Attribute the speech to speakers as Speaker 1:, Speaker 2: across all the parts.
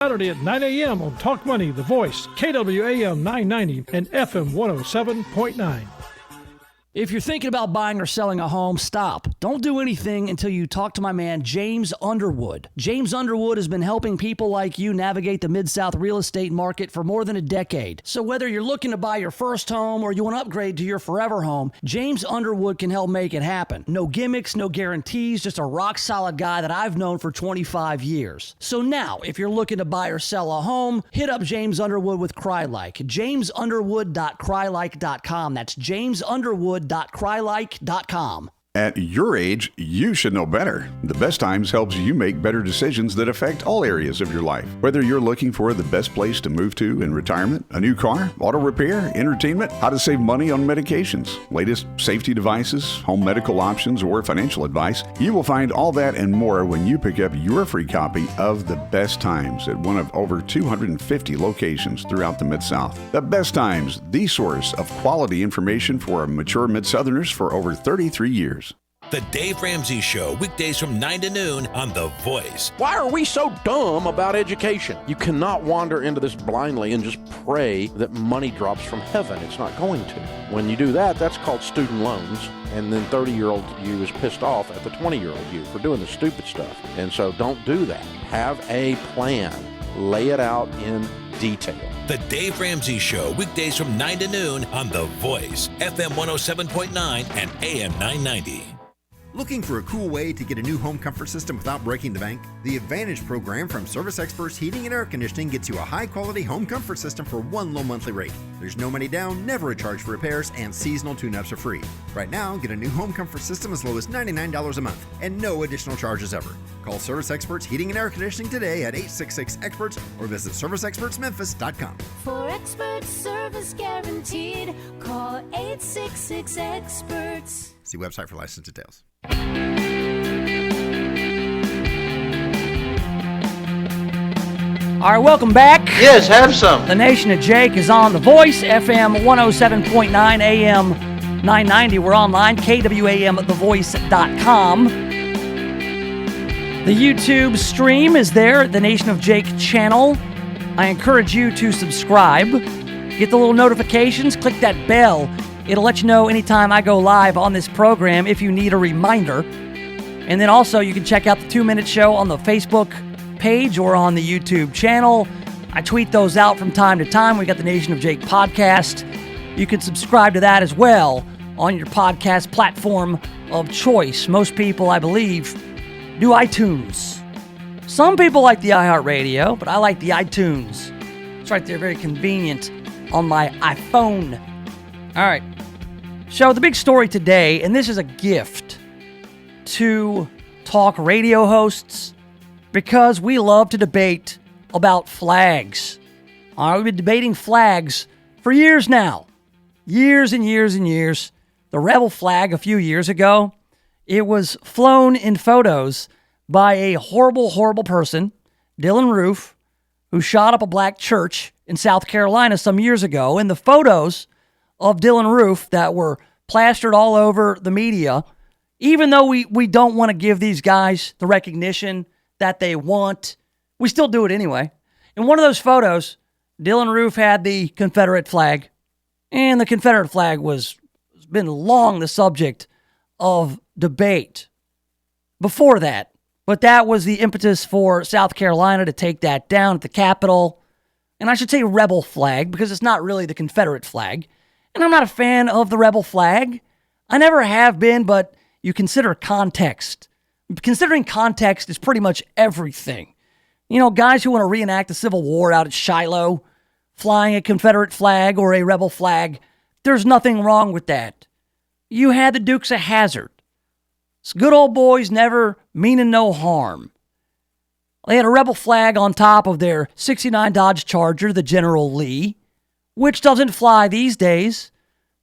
Speaker 1: Saturday at 9 a.m. on Talk Money, The Voice, KWAM 990 and FM 107.9.
Speaker 2: If you're thinking about buying or selling a home, stop. Don't do anything until you talk to my man, James Underwood. James Underwood has been helping people like you navigate the Mid-South real estate market for more than a decade. So whether you're looking to buy your first home or you want to upgrade to your forever home, James Underwood can help make it happen. No gimmicks, no guarantees, just a rock-solid guy that I've known for 25 years. So now, if you're looking to buy or sell a home, hit up James Underwood with CryLike. JamesUnderwood.crylike.com. That's JamesUnderwood.crylike.com.
Speaker 3: At your age, you should know better. The Best Times helps you make better decisions that affect all areas of your life. Whether you're looking for the best place to move to in retirement, a new car, auto repair, entertainment, how to save money on medications, latest safety devices, home medical options, or financial advice, you will find all that and more when you pick up your free copy of The Best Times at one of over 250 locations throughout the Mid-South. The Best Times, the source of quality information for mature Mid-Southerners for over 33 years.
Speaker 4: The Dave Ramsey Show, weekdays from 9 to noon on The Voice.
Speaker 5: Why are we so dumb about education? You cannot wander into this blindly and just pray that money drops from heaven. It's not going to. When you do that, that's called student loans. And then 30-year-old you is pissed off at the 20-year-old you for doing the stupid stuff. And so don't do that. Have a plan. Lay it out in detail.
Speaker 4: The Dave Ramsey Show, weekdays from 9 to noon on The Voice, FM 107.9 and AM 990.
Speaker 6: Looking for a cool way to get a new home comfort system without breaking the bank? The Advantage program from Service Experts Heating and Air Conditioning gets you a high-quality home comfort system for one low monthly rate. There's no money down, never a charge for repairs, and seasonal tune-ups are free. Right now, get a new home comfort system as low as $99 a month and no additional charges ever. Call Service Experts Heating and Air Conditioning today at 866-EXPERTS or visit ServiceExpertsMemphis.com.
Speaker 7: For expert service guaranteed, call 866-EXPERTS.
Speaker 6: See website for license details.
Speaker 2: All right, welcome back.
Speaker 8: Yes, have some.
Speaker 2: The Nation of Jake is on The Voice, FM 107.9, AM 990. We're online, KWAMTheVoice.com. The YouTube stream is there at the Nation of Jake channel. I encourage you to subscribe. Get the little notifications, click that bell. It'll let you know anytime I go live on this program if you need a reminder. And then also you can check out the 2-Minute Show on the Facebook page or on the YouTube channel. I tweet those out from time to time. We got the Nation of Jake podcast. You can subscribe to that as well on your podcast platform of choice. Most people, I believe, do iTunes. Some people like the iHeartRadio, but I like the iTunes. It's right there, very convenient on my iPhone. All right. So the big story today, and this is a gift to talk radio hosts because we love to debate about flags. All right, we've been debating flags for years now. Years and years and years. The rebel flag a few years ago, it was flown in photos by a horrible, horrible person, Dylan Roof, who shot up a black church in South Carolina some years ago. And the photos of Dylan Roof that were plastered all over the media, even though we don't want to give these guys the recognition that they want, we still do it anyway. In one of those photos, Dylan Roof had the Confederate flag, and the Confederate flag has been long the subject of debate before that. But that was the impetus for South Carolina to take that down at the Capitol. And I should say rebel flag because it's not really the Confederate flag. And I'm not a fan of the rebel flag. I never have been, but you consider context. Considering context is pretty much everything. You know, guys who want to reenact the Civil War out at Shiloh, flying a Confederate flag or a rebel flag, there's nothing wrong with that. You had the Dukes of Hazzard. It's good old boys never meaning no harm. They had a rebel flag on top of their 69 Dodge Charger, the General Lee, which doesn't fly these days.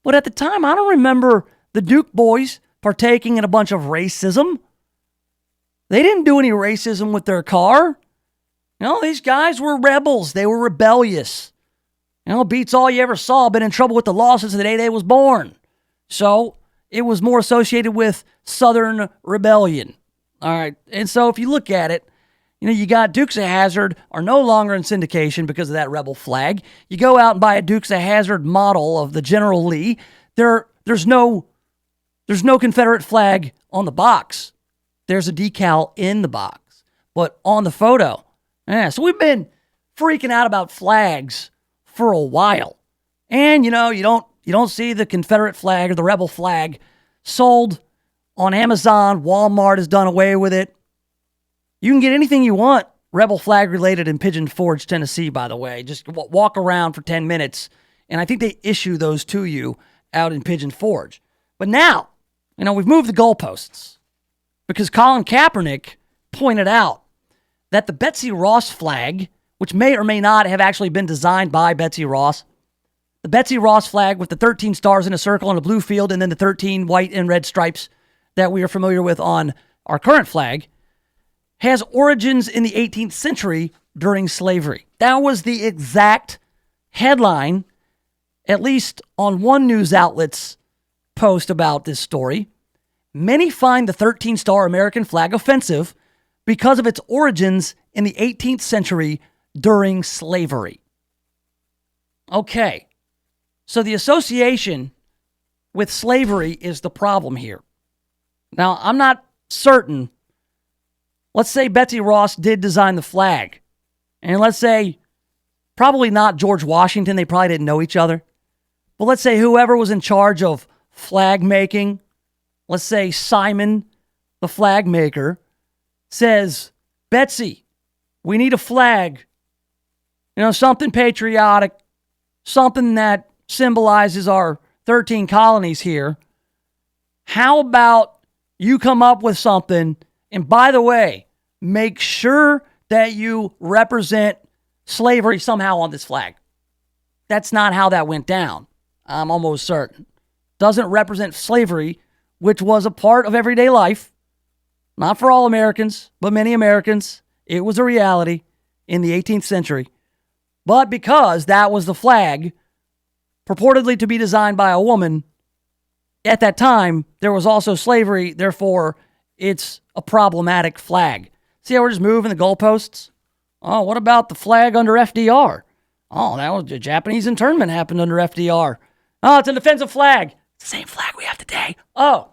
Speaker 2: But at the time, I don't remember the Duke boys partaking in a bunch of racism. They didn't do any racism with their car. You know, these guys were rebels. They were rebellious. You know, beats all you ever saw. Been in trouble with the law since the day they was born. So it was more associated with Southern rebellion. All right. And so if you look at it, You got Dukes of Hazzard are no longer in syndication because of that rebel flag. You go out and buy a Dukes of Hazzard model of the General Lee. There's no Confederate flag on the box. There's a decal in the box, but on the photo. Yeah, so we've been freaking out about flags for a while. And, you don't see the Confederate flag or the rebel flag sold on Amazon. Walmart has done away with it. You can get anything you want rebel flag related in Pigeon Forge, Tennessee, by the way. Just walk around for 10 minutes, and I think they issue those to you out in Pigeon Forge. But now, we've moved the goalposts because Colin Kaepernick pointed out that the Betsy Ross flag, which may or may not have actually been designed by Betsy Ross, the Betsy Ross flag with the 13 stars in a circle on a blue field and then the 13 white and red stripes that we are familiar with on our current flag, has origins in the 18th century during slavery. That was the exact headline, at least on one news outlet's post about this story. Many find the 13-star American flag offensive because of its origins in the 18th century during slavery. Okay, so the association with slavery is the problem here. Now, I'm not certain. Let's say Betsy Ross did design the flag. And let's say probably not George Washington. They probably didn't know each other. But let's say whoever was in charge of flag making, let's say Simon, the flag maker, says, Betsy, we need a flag. Something patriotic, something that symbolizes our 13 colonies here. How about you come up with something, and by the way, make sure that you represent slavery somehow on this flag. That's not how that went down. I'm almost certain. Doesn't represent slavery, which was a part of everyday life. Not for all Americans, but many Americans. It was a reality in the 18th century. But because that was the flag, purportedly to be designed by a woman, at that time, there was also slavery, therefore, it's a problematic flag. See how we're just moving the goalposts? Oh, what about the flag under FDR? Oh, that was a Japanese internment happened under FDR. Oh, it's a defensive flag. It's the same flag we have today. Oh,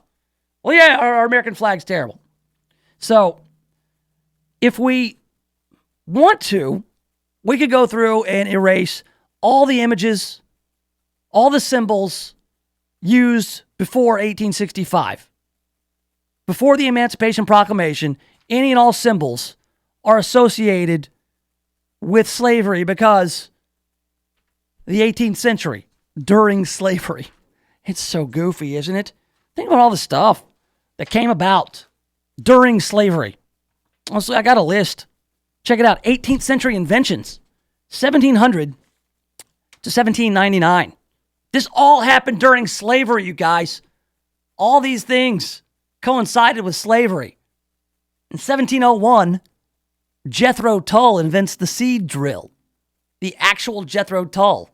Speaker 2: well, yeah, our American flag's terrible. So, if we want to, we could go through and erase all the images, all the symbols used before 1865. Before the Emancipation Proclamation, any and all symbols are associated with slavery because the 18th century, during slavery. It's so goofy, isn't it? Think about all the stuff that came about during slavery. Also, I got a list. Check it out. 18th century inventions, 1700 to 1799. This all happened during slavery, you guys. All these things coincided with slavery. In 1701, Jethro Tull invents the seed drill. The actual Jethro Tull.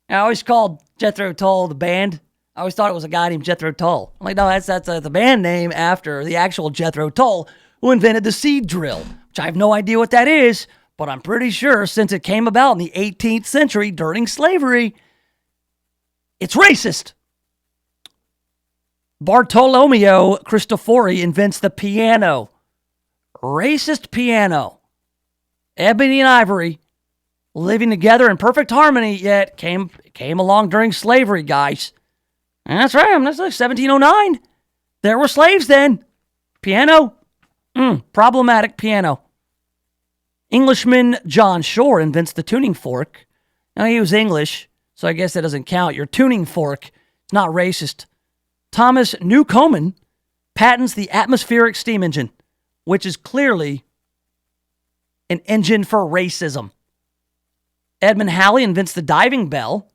Speaker 2: I always called Jethro Tull the band. I always thought it was a guy named Jethro Tull. I'm like, no, that's the band name after the actual Jethro Tull who invented the seed drill, which I have no idea what that is, but I'm pretty sure since it came about in the 18th century during slavery, it's racist. Bartolomeo Cristofori invents the piano. Racist piano. Ebony and ivory living together in perfect harmony, yet came along during slavery, guys. And that's right, that's like 1709. There were slaves then. Piano. Problematic piano. Englishman John Shore invents the tuning fork. Now, he was English, so I guess that doesn't count. Your tuning fork. It's not racist. Thomas Newcomen patents the atmospheric steam engine, which is clearly an engine for racism. Edmund Halley invents the diving bell.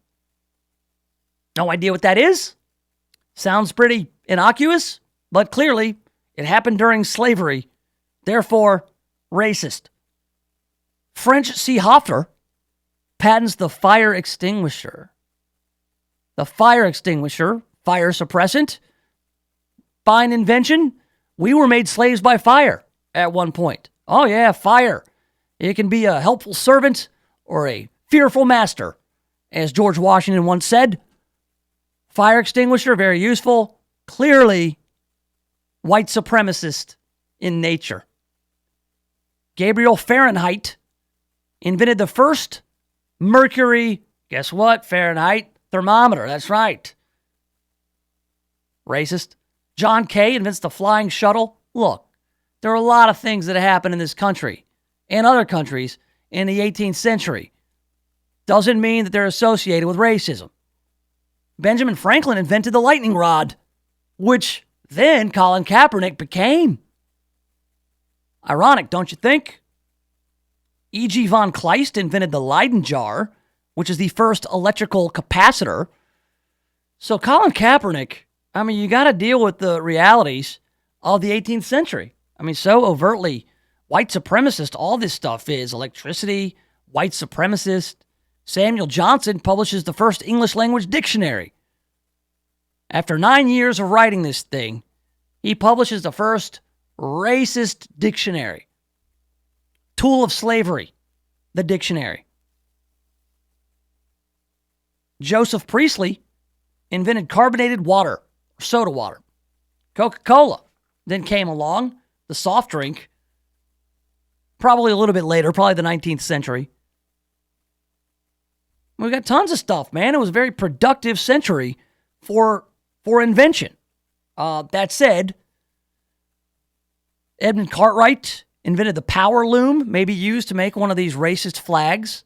Speaker 2: No idea what that is. Sounds pretty innocuous, but clearly it happened during slavery. Therefore, racist. French Seehofer patents the fire extinguisher. The fire extinguisher, fire suppressant, fine invention. We were made slaves by fire at one point. Oh, yeah, fire. It can be a helpful servant or a fearful master. As George Washington once said, fire extinguisher, very useful. Clearly, white supremacist in nature. Gabriel Fahrenheit invented the first mercury, guess what, Fahrenheit, thermometer. That's right. Racist. John Kay invents the flying shuttle. Look, there are a lot of things that happened in this country and other countries in the 18th century. Doesn't mean that they're associated with racism. Benjamin Franklin invented the lightning rod, which then Colin Kaepernick became. Ironic, don't you think? E.G. von Kleist invented the Leyden jar, which is the first electrical capacitor. So Colin Kaepernick, I mean, you got to deal with the realities of the 18th century. I mean, so overtly white supremacist all this stuff is. Electricity, white supremacist. Samuel Johnson publishes the first English language dictionary. After 9 years of writing this thing, he publishes the first racist dictionary. Tool of Slavery, the dictionary. Joseph Priestley invented carbonated water, soda water. Coca-Cola then came along, the soft drink, probably a little bit later, probably the 19th century. We got tons of stuff, man. It was a very productive century for invention. That said, Edmund Cartwright invented the power loom, maybe used to make one of these racist flags.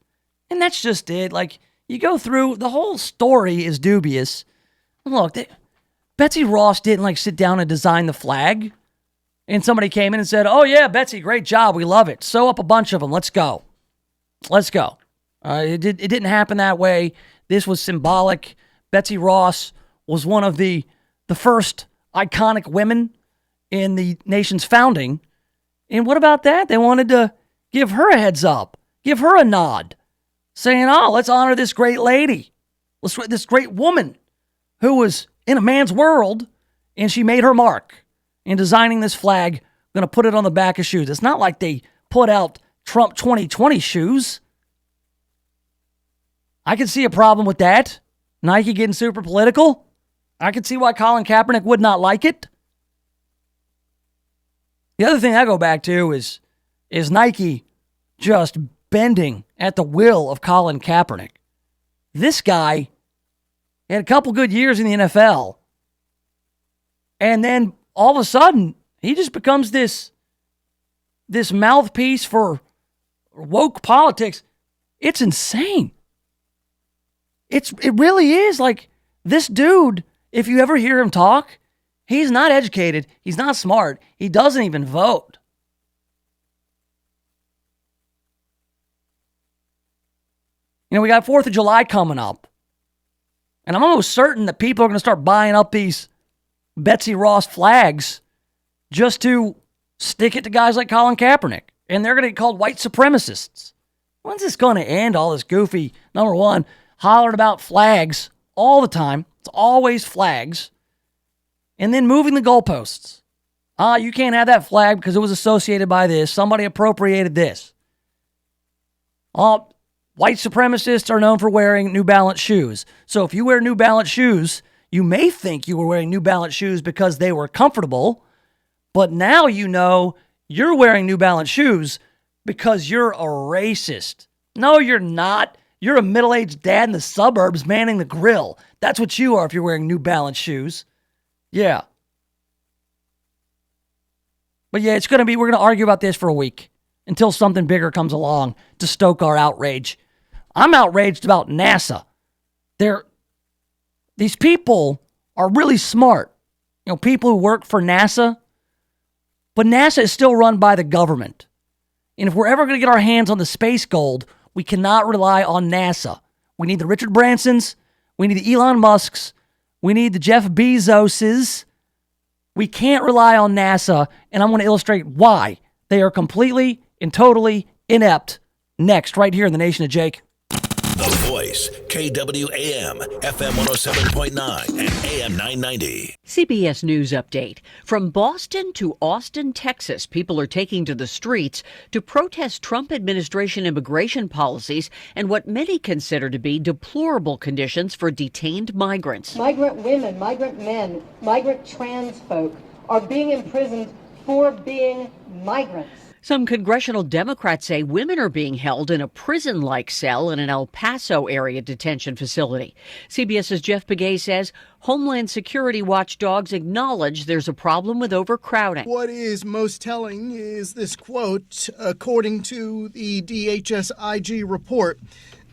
Speaker 2: And that's just it. Like, you go through, the whole story is dubious. Look, Betsy Ross didn't, sit down and design the flag. And somebody came in and said, oh, yeah, Betsy, great job. We love it. Sew up a bunch of them. Let's go. Let's go. It didn't happen that way. This was symbolic. Betsy Ross was one of the first iconic women in the nation's founding. And what about that? They wanted to give her a heads up, give her a nod, saying, oh, let's honor this great lady, this great woman who was in a man's world, and she made her mark in designing this flag, going to put it on the back of shoes. It's not like they put out Trump 2020 shoes. I can see a problem with that. Nike getting super political. I can see why Colin Kaepernick would not like it. The other thing I go back to is Nike just bending at the will of Colin Kaepernick. This guy had a couple good years in the NFL, and then all of a sudden, he just becomes this mouthpiece for woke politics. It's insane. It really is. Like, this dude, if you ever hear him talk, he's not educated. He's not smart. He doesn't even vote. You know, we got 4th of July coming up. And I'm almost certain that people are going to start buying up these Betsy Ross flags just to stick it to guys like Colin Kaepernick. And they're going to get called white supremacists. When's this going to end, all this goofy, number one, hollering about flags all the time? It's always flags. And then moving the goalposts. You can't have that flag because it was associated by this. Somebody appropriated this. White supremacists are known for wearing New Balance shoes. So if you wear New Balance shoes, you may think you were wearing New Balance shoes because they were comfortable, but now you know you're wearing New Balance shoes because you're a racist. No, you're not. You're a middle-aged dad in the suburbs manning the grill. That's what you are if you're wearing New Balance shoes. Yeah. But yeah, we're going to argue about this for a week until something bigger comes along to stoke our outrage. I'm outraged about NASA. These people are really smart. You know, people who work for NASA. But NASA is still run by the government. And if we're ever going to get our hands on the space gold, we cannot rely on NASA. We need the Richard Bransons. We need the Elon Musks. We need the Jeff Bezoses. We can't rely on NASA, and I'm going to illustrate why they are completely and totally inept next, right here in the Nation of Jake.
Speaker 4: The The Voice, KWAM, FM 107.9 and AM 990.
Speaker 8: CBS News Update. From Boston to Austin, Texas, people are taking to the streets to protest Trump administration immigration policies and what many consider to be deplorable conditions for detained migrants.
Speaker 9: Migrant women, migrant men, migrant trans folk are being imprisoned for being migrants.
Speaker 8: Some congressional Democrats say women are being held in a prison-like cell in an El Paso area detention facility. CBS's Jeff Pagay says Homeland Security watchdogs acknowledge there's a problem with overcrowding.
Speaker 10: What is most telling is this quote, according to the DHS IG report,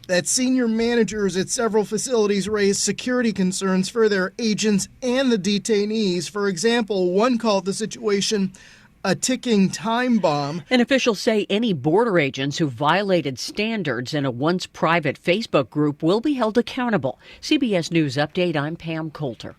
Speaker 10: that senior managers at several facilities raised security concerns for their agents and the detainees. For example, one called the situation a ticking time bomb.
Speaker 8: And officials say any border agents who violated standards in a once private Facebook group will be held accountable. CBS News Update, I'm Pam Coulter.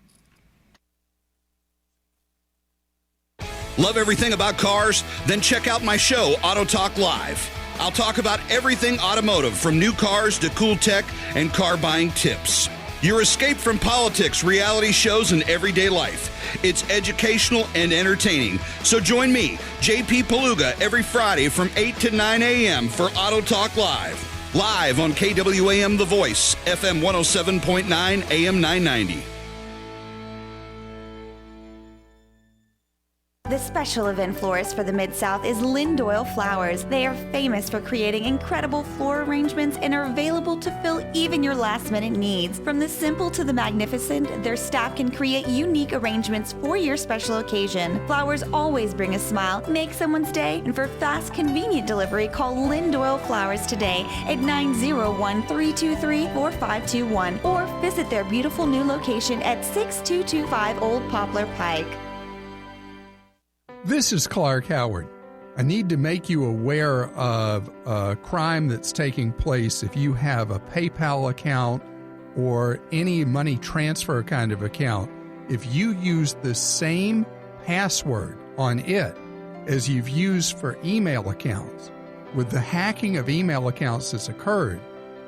Speaker 11: Love everything about cars? Then check out my show, Auto Talk Live. I'll talk about everything automotive, from new cars to cool tech and car buying tips. Your escape from politics, reality shows, and everyday life. It's educational and entertaining. So join me, JP Paluga, every Friday from 8 to 9 a.m. for Auto Talk Live. Live on KWAM The Voice, FM 107.9, AM 990.
Speaker 12: The special event florist for the Mid-South is Lynn Doyle Flowers. They are famous for creating incredible floral arrangements and are available to fill even your last-minute needs. From the simple to the magnificent, their staff can create unique arrangements for your special occasion. Flowers always bring a smile, make someone's day, and for fast, convenient delivery, call Lynn Doyle Flowers today at 901-323-4521 or visit their beautiful new location at 6225 Old Poplar Pike.
Speaker 13: This is Clark Howard. I need to make you aware of a crime that's taking place if you have a PayPal account or any money transfer kind of account. If you use the same password on it as you've used for email accounts, with the hacking of email accounts that's occurred,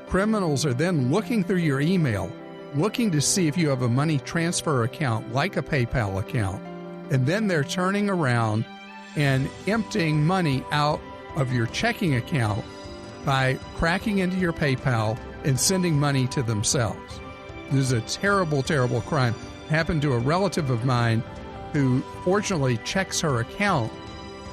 Speaker 13: criminals are then looking through your email, looking to see if you have a money transfer account like a PayPal account. And then they're turning around and emptying money out of your checking account by cracking into your PayPal and sending money to themselves. This is a terrible, terrible crime. It happened to a relative of mine who fortunately checks her account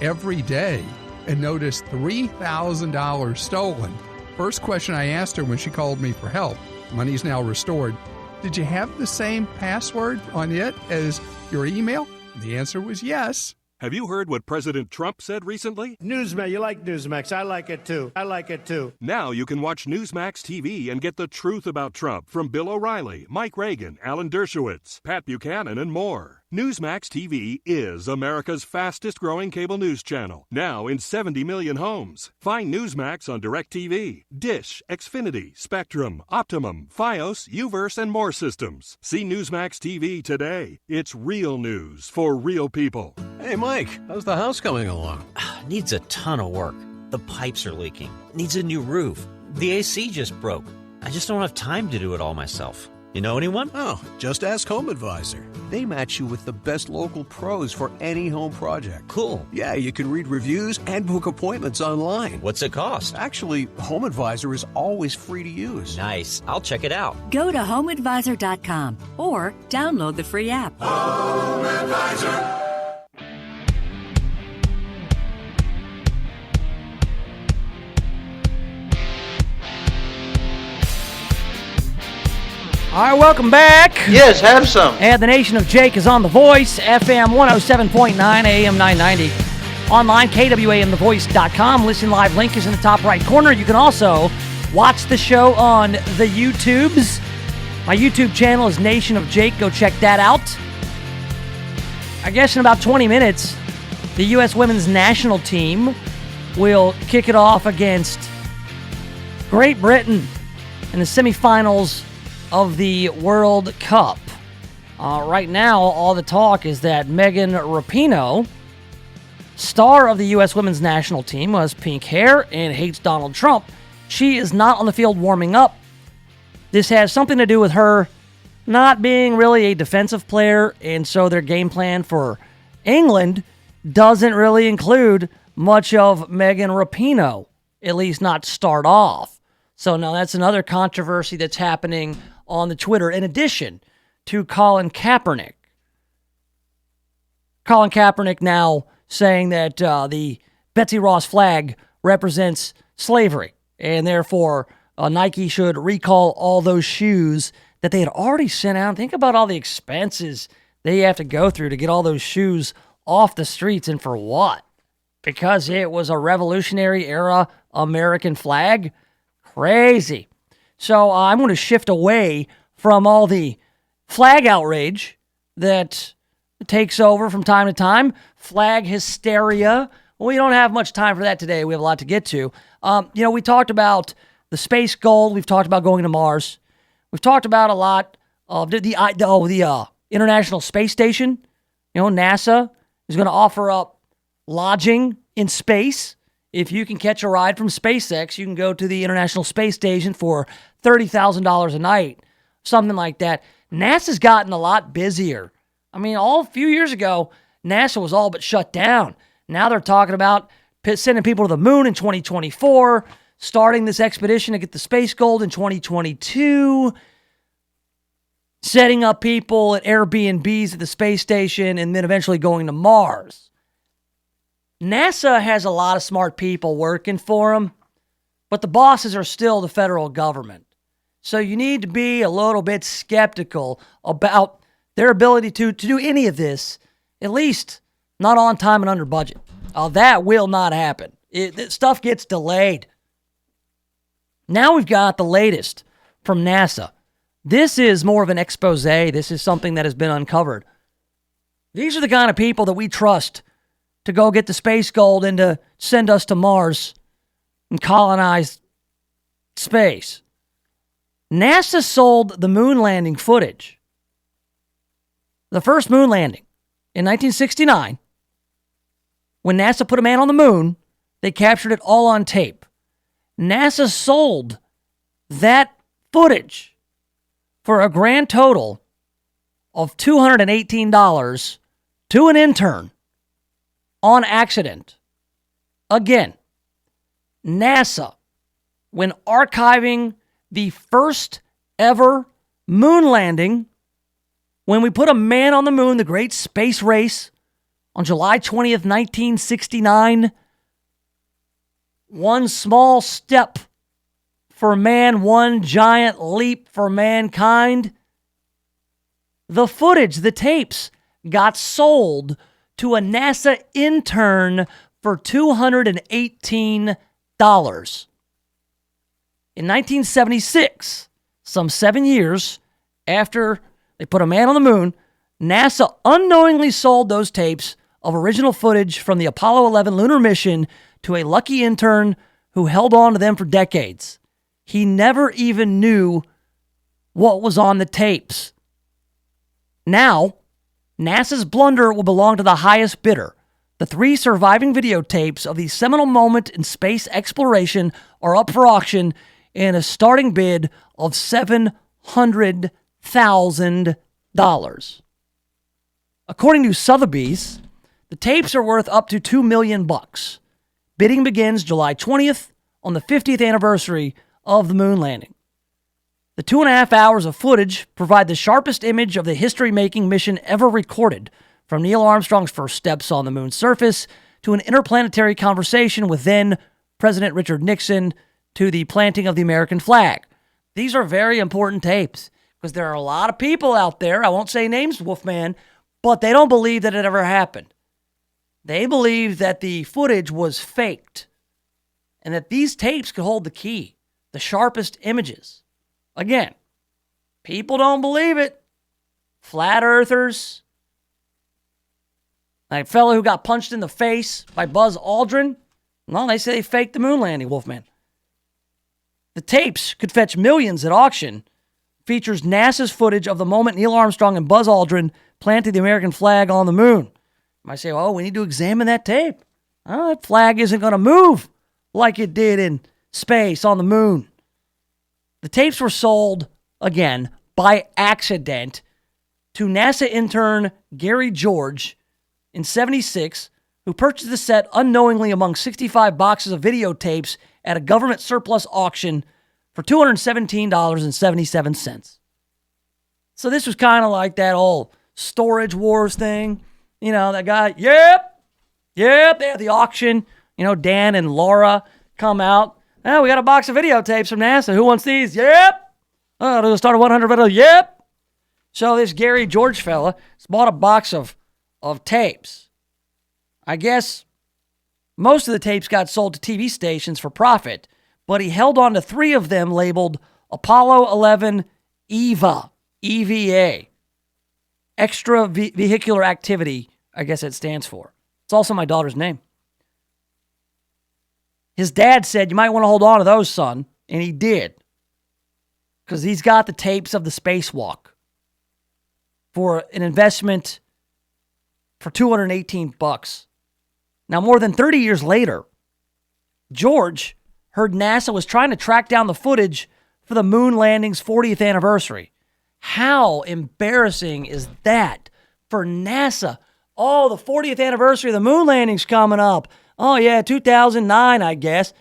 Speaker 13: every day and noticed $3,000 stolen. First question I asked her when she called me for help, money's now restored, did you have the same password on it as your email? The answer was yes.
Speaker 14: Have you heard what President Trump said recently?
Speaker 15: Newsmax, you like Newsmax. I like it too.
Speaker 14: Now you can watch Newsmax TV and get the truth about Trump from Bill O'Reilly, Mike Reagan, Alan Dershowitz, Pat Buchanan, and more. Newsmax TV is America's fastest-growing cable news channel, now in 70 million homes. Find Newsmax on DirecTV, Dish, Xfinity, Spectrum, Optimum, Fios, Uverse, and more systems. See Newsmax TV today. It's real news for real people.
Speaker 16: Hey, Mike, how's the house coming along?
Speaker 17: Needs a ton of work. The pipes are leaking. Needs a new roof. The AC just broke. I just don't have time to do it all myself. You know anyone?
Speaker 16: Oh, just ask Home Advisor. They match you with the best local pros for any home project.
Speaker 17: Cool.
Speaker 16: Yeah, you can read reviews and book appointments online.
Speaker 17: What's it cost?
Speaker 16: Actually, Home Advisor is always free to use.
Speaker 17: Nice. I'll check it out.
Speaker 18: Go to HomeAdvisor.com or download the free app.
Speaker 19: Home Advisor.
Speaker 2: All right, welcome back.
Speaker 20: Yes, have some.
Speaker 2: And the Nation of Jake is on The Voice, FM 107.9, AM 990. Online, KWAMTheVoice.com. Listen live, link is in the top right corner. You can also watch the show on the YouTubes. My YouTube channel is Nation of Jake. Go check that out. I guess in about 20 minutes, the U.S. women's national team will kick it off against Great Britain in the semifinals of the World Cup. Right now, all the talk is that Megan Rapinoe, star of the U.S. women's national team, who has pink hair and hates Donald Trump, she is not on the field warming up This has something to do with her not being really a defensive player, and so their game plan for England doesn't really include much of Megan Rapinoe, at least not start off. So now that's another controversy that's happening on the Twitter, in addition to Colin Kaepernick. Colin Kaepernick now saying that the Betsy Ross flag represents slavery, and therefore Nike should recall all those shoes that they had already sent out. Think about all the expenses they have to go through to get all those shoes off the streets, and for what? Because it was a Revolutionary Era American flag? Crazy. So I'm going to shift away from all the flag outrage that takes over from time to time. Flag hysteria. We don't have much time for that today. We have a lot to get to. We talked about the space gold. We've talked about going to Mars. We've talked about a lot of the International Space Station. NASA is going to offer up lodging in space. If you can catch a ride from SpaceX, you can go to the International Space Station for $30,000 a night, something like that. NASA's gotten a lot busier. A few years ago, NASA was all but shut down. Now they're talking about sending people to the moon in 2024, starting this expedition to get the space gold in 2022, setting up people at Airbnbs at the space station, and then eventually going to Mars. NASA has a lot of smart people working for them, but the bosses are still the federal government. So you need to be a little bit skeptical about their ability to do any of this, at least not on time and under budget. That will not happen. Stuff gets delayed. Now we've got the latest from NASA. This is more of an expose. This is something that has been uncovered. These are the kind of people that we trust to go get the space gold and to send us to Mars and colonize space. NASA sold the moon landing footage. The first moon landing in 1969, when NASA put a man on the moon, they captured it all on tape. NASA sold that footage for a grand total of $218 to an intern on accident. Again, NASA, when archiving the first ever moon landing, when we put a man on the moon, the great space race, on July 20th, 1969, one small step for man, one giant leap for mankind. The footage, the tapes, got sold to a NASA intern for $218. In 1976, some 7 years after they put a man on the moon, NASA unknowingly sold those tapes of original footage from the Apollo 11 lunar mission to a lucky intern who held on to them for decades. He never even knew what was on the tapes. Now, NASA's blunder will belong to the highest bidder. The 3 surviving videotapes of the seminal moment in space exploration are up for auction in a starting bid of $700,000. According to Sotheby's, the tapes are worth up to $2 million. Bidding begins July 20th on the 50th anniversary of the moon landing. The 2.5 hours of footage provide the sharpest image of the history-making mission ever recorded, from Neil Armstrong's first steps on the moon's surface to an interplanetary conversation with then President Richard Nixon to the planting of the American flag. These are very important tapes because there are a lot of people out there, I won't say names, Wolfman, but they don't believe that it ever happened. They believe that the footage was faked and that these tapes could hold the key, the sharpest images. Again, people don't believe it. Flat earthers. Like a fellow who got punched in the face by Buzz Aldrin. No, they say they faked the moon landing, Wolfman. The tapes could fetch millions at auction. Features NASA's footage of the moment Neil Armstrong and Buzz Aldrin planted the American flag on the moon. You might say, oh, we need to examine that tape. Oh, that flag isn't going to move like it did in space on the moon. The tapes were sold again, by accident, to NASA intern Gary George in 76, who purchased the set unknowingly among 65 boxes of videotapes at a government surplus auction for $217.77. So this was kind of like that old Storage Wars thing. You know, that guy, yep, they had the auction. You know, Dan and Laura come out. Oh, we got a box of videotapes from NASA. Who wants these? Yep. Oh, do we start at 100 video? Yep. So this Gary George fella bought a box of tapes. I guess most of the tapes got sold to TV stations for profit, but he held on to 3 of them labeled Apollo 11 EVA, EVA, Extra Vehicular Activity, I guess it stands for. It's also my daughter's name. His dad said, you might want to hold on to those, son, and he did, because he's got the tapes of the spacewalk for an investment for $218. Now, more than 30 years later, George heard NASA was trying to track down the footage for the moon landing's 40th anniversary. How embarrassing is that for NASA? Oh, the 40th anniversary of the moon landing's coming up. Oh, yeah, 2009, I guess.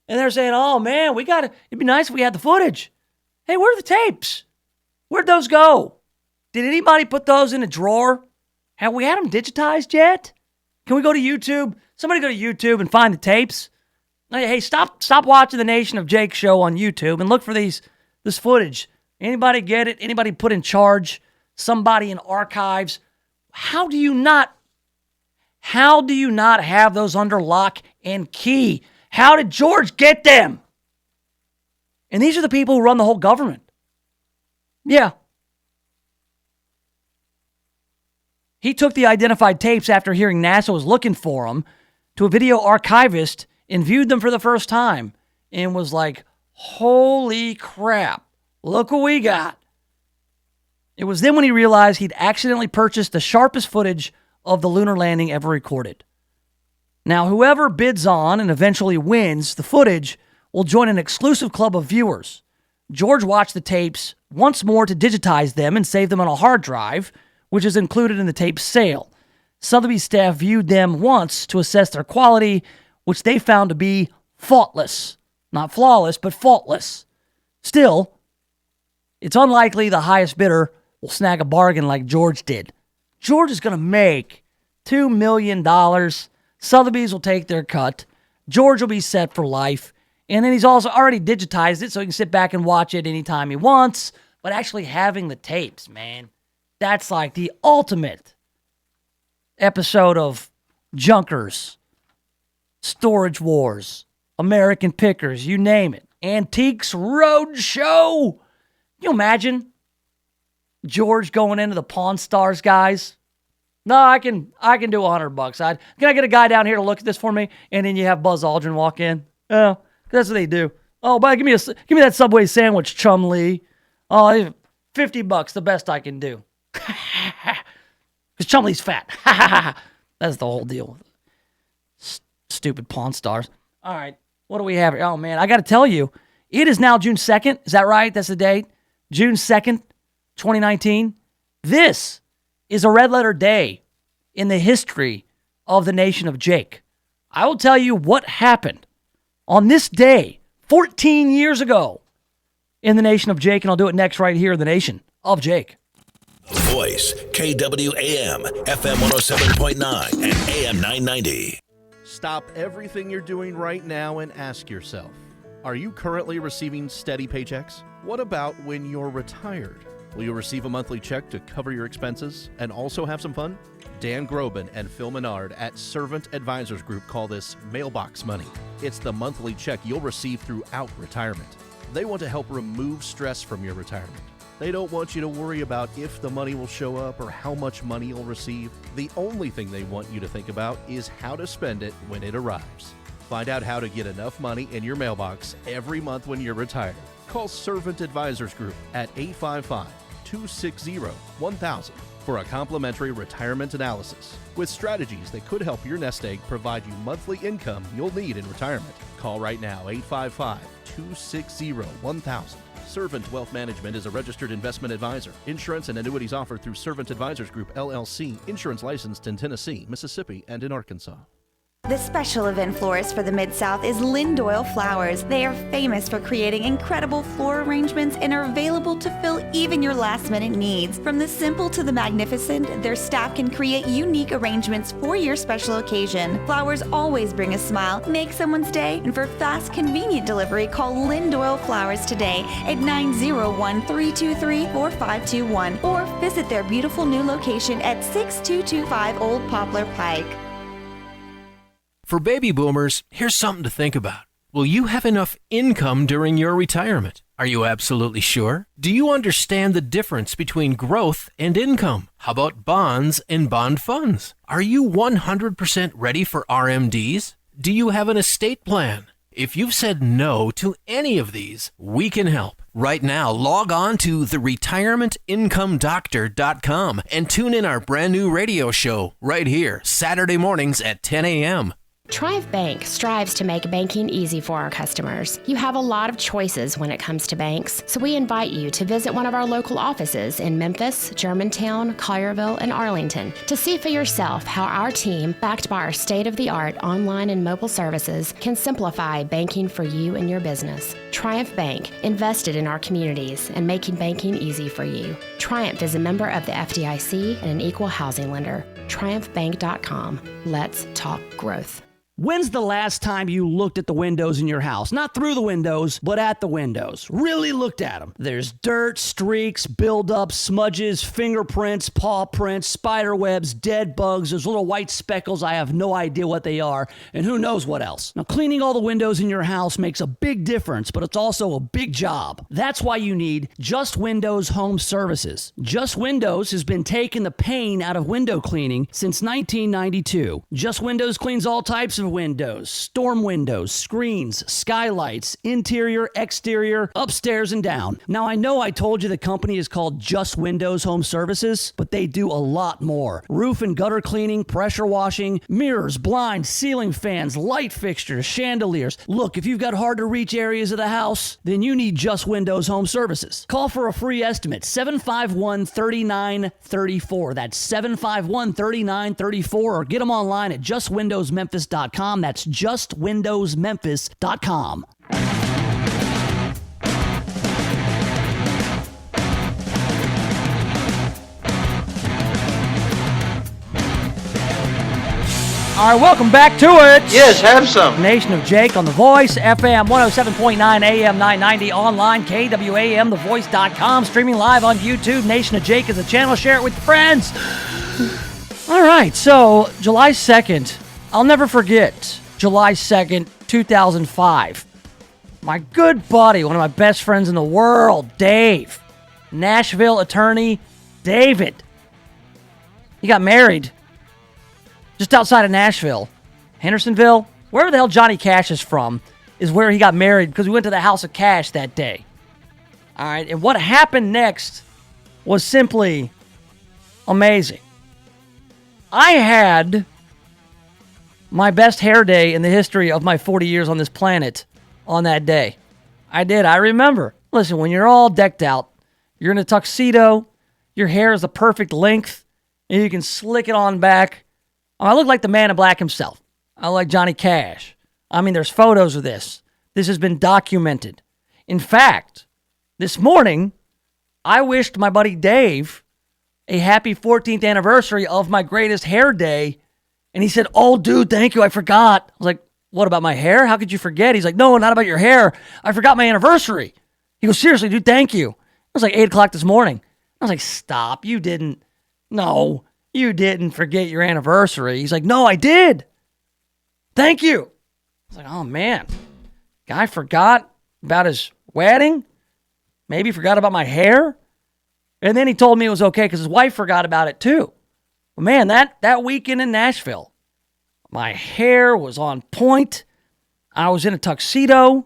Speaker 2: And they're saying, oh, man, it'd be nice if we had the footage. Hey, where are the tapes? Where'd those go? Did anybody put those in a drawer? Have we had them digitized yet? Can we go to YouTube? Somebody go to YouTube and find the tapes. Hey, stop watching the Nation of Jake show on YouTube and look for this footage. Anybody get it? Anybody put in charge? Somebody in archives? How do you not have those under lock and key? How did George get them? And these are the people who run the whole government. Yeah. He took the identified tapes after hearing NASA was looking for them to a video archivist and viewed them for the first time and was like, holy crap, look what we got. It was then when he realized he'd accidentally purchased the sharpest footage of the lunar landing ever recorded. Now, whoever bids on and eventually wins the footage will join an exclusive club of viewers. George watched the tapes once more to digitize them and save them on a hard drive, which is included in the tape sale. Sotheby's staff viewed them once to assess their quality, which they found to be faultless. Not flawless, but faultless. Still, it's unlikely the highest bidder will snag a bargain like George did. George is going to make $2 million. Sotheby's will take their cut. George will be set for life. And then he's also already digitized it so he can sit back and watch it anytime he wants. But actually having the tapes, man, that's like the ultimate episode of Junkers, Storage Wars, American Pickers, you name it. Antiques Roadshow. Can you imagine George going into the Pawn Stars guys? No, I can do $100. Can I get a guy down here to look at this for me? And then you have Buzz Aldrin walk in. Oh, that's what they do. Oh, but give me that Subway sandwich, Chum Lee. Oh, $50, the best I can do. Because Chum Lee's fat. That's the whole deal. Stupid Pawn Stars. All right, what do we have here? Oh, man, I got to tell you, it is now June 2nd. Is that right? That's the date? June 2nd, 2019. This is a red letter day in the history of the Nation of Jake. I will tell you what happened on this day 14 years ago in the Nation of Jake, and I'll do it next right here in the Nation of Jake.
Speaker 4: Voice, KWAM, FM 107.9 and AM 990.
Speaker 20: Stop everything you're doing right now and ask yourself, are you currently receiving steady paychecks? What about when you're retired? Will you receive a monthly check to cover your expenses and also have some fun? Dan Groban and Phil Menard at Servant Advisors Group call this mailbox money. It's the monthly check you'll receive throughout retirement. They want to help remove stress from your retirement. They don't want you to worry about if the money will show up or how much money you'll receive. The only thing they want you to think about is how to spend it when it arrives. Find out how to get enough money in your mailbox every month when you're retired. Call Servant Advisors Group at 855-260-1000 for a complimentary retirement analysis with strategies that could help your nest egg provide you monthly income you'll need in retirement. Call right now, 855-260-1000. Servant Wealth Management is a registered investment advisor. Insurance and annuities offered through Servant Advisors Group, LLC. Insurance licensed in Tennessee, Mississippi, and in Arkansas.
Speaker 12: The special event florist for the Mid-South is Lindoyle Flowers. They are famous for creating incredible floral arrangements and are available to fill even your last-minute needs. From the simple to the magnificent, their staff can create unique arrangements for your special occasion. Flowers always bring a smile, make someone's day, and for fast, convenient delivery, call Lindoyle Flowers today at 901-323-4521 or visit their beautiful new location at 6225 Old Poplar Pike.
Speaker 21: For baby boomers, here's something to think about. Will you have enough income during your retirement? Are you absolutely sure? Do you understand the difference between growth and income? How about bonds and bond funds? Are you 100% ready for RMDs? Do you have an estate plan? If you've said no to any of these, we can help. Right now, log on to theretirementincomeDoctor.com and tune in our brand new radio show right here, Saturday mornings at 10 a.m.
Speaker 22: Triumph Bank strives to make banking easy for our customers. You have a lot of choices when it comes to banks, so we invite you to visit one of our local offices in Memphis, Germantown, Collierville, and Arlington to see for yourself how our team, backed by our state-of-the-art online and mobile services, can simplify banking for you and your business. Triumph Bank, invested in our communities and making banking easy for you. Triumph is a member of the FDIC and an equal housing lender. TriumphBank.com. Let's talk growth.
Speaker 2: When's the last time you looked at the windows in your house? Not through the windows, but at the windows. Really looked at them. There's dirt, streaks, buildup, smudges, fingerprints, paw prints, spider webs, dead bugs. There's little white speckles. I have no idea what they are, and who knows what else. Now, cleaning all the windows in your house makes a big difference, but it's also a big job. That's why you need Just Windows Home Services. Just Windows has been taking the pain out of window cleaning since 1992. Just Windows cleans all types of windows, storm windows, screens, skylights, interior, exterior, upstairs and down. Now, I know I told you the company is called Just Windows Home Services, but they do a lot more. Roof and gutter cleaning, pressure washing, mirrors, blinds, ceiling fans, light fixtures, chandeliers. Look, if you've got hard to reach areas of the house, then you need Just Windows Home Services. Call for a free estimate, 751-3934. That's 751-3934, or get them online at justwindowsmemphis.com. That's justwindowsmemphis.com. All right, welcome back to it.
Speaker 23: Yes, have some.
Speaker 2: Nation of Jake on The Voice, FM 107.9 AM 990, online, KWAM, streaming live on YouTube. Nation of Jake is a channel. Share it with friends. All right, so July 2nd, I'll never forget July 2nd, 2005. My good buddy, one of my best friends in the world, Dave, Nashville attorney David. He got married just outside of Nashville. Hendersonville, wherever the hell Johnny Cash is from, is where he got married because we went to the House of Cash that day. All right, and what happened next was simply amazing. I had my best hair day in the history of my 40 years on this planet on that day. I did. I remember. Listen, when you're all decked out, you're in a tuxedo, your hair is the perfect length, and you can slick it on back. I look like the Man in Black himself. I look like Johnny Cash. I mean, there's photos of this. This has been documented. In fact, this morning, I wished my buddy Dave a happy 14th anniversary of my greatest hair day. And he said, "Oh, dude, thank you. I forgot." I was like, "What about my hair? How could you forget?" He's like, "No, not about your hair. I forgot my anniversary." He goes, "Seriously, dude, thank you." It was like 8 o'clock this morning. I was like, "Stop. You didn't. No, you didn't forget your anniversary." He's like, "No, I did. Thank you." I was like, "Oh, man. Guy forgot about his wedding. Maybe forgot about my hair." And then he told me it was okay because his wife forgot about it too. But man, that weekend in Nashville, my hair was on point. I was in a tuxedo.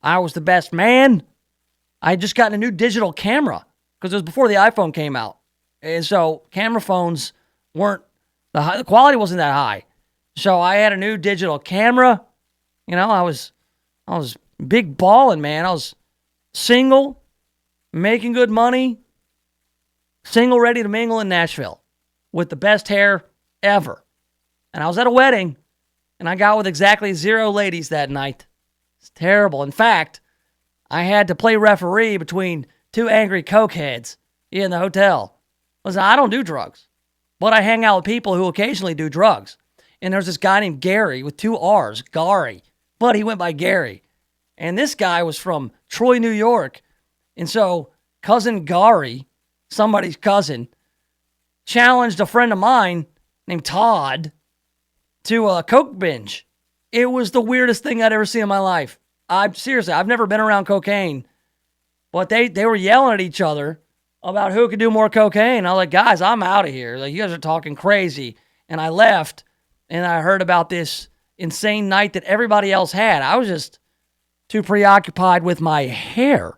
Speaker 2: I was the best man. I had just gotten a new digital camera because it was before the iPhone came out. And so camera phones weren't, the quality wasn't that high. So I had a new digital camera. You know, I was big balling, man. I was single, making good money, single, ready to mingle in Nashville with the best hair ever. And I was at a wedding, and I got with exactly 0 ladies that night. It's terrible. In fact, I had to play referee between 2 angry cokeheads in the hotel. Listen, I don't do drugs, but I hang out with people who occasionally do drugs. And there's this guy named Gary with 2 R's, Gary, but he went by Gary. And this guy was from Troy, New York. And so cousin Gary, somebody's cousin, challenged a friend of mine named Todd to a coke binge. It was the weirdest thing I'd ever seen in my life. Seriously, I've never been around cocaine, but they were yelling at each other about who could do more cocaine. I was like, guys, I'm out of here. Like, you guys are talking crazy. And I left, and I heard about this insane night that everybody else had. I was just too preoccupied with my hair.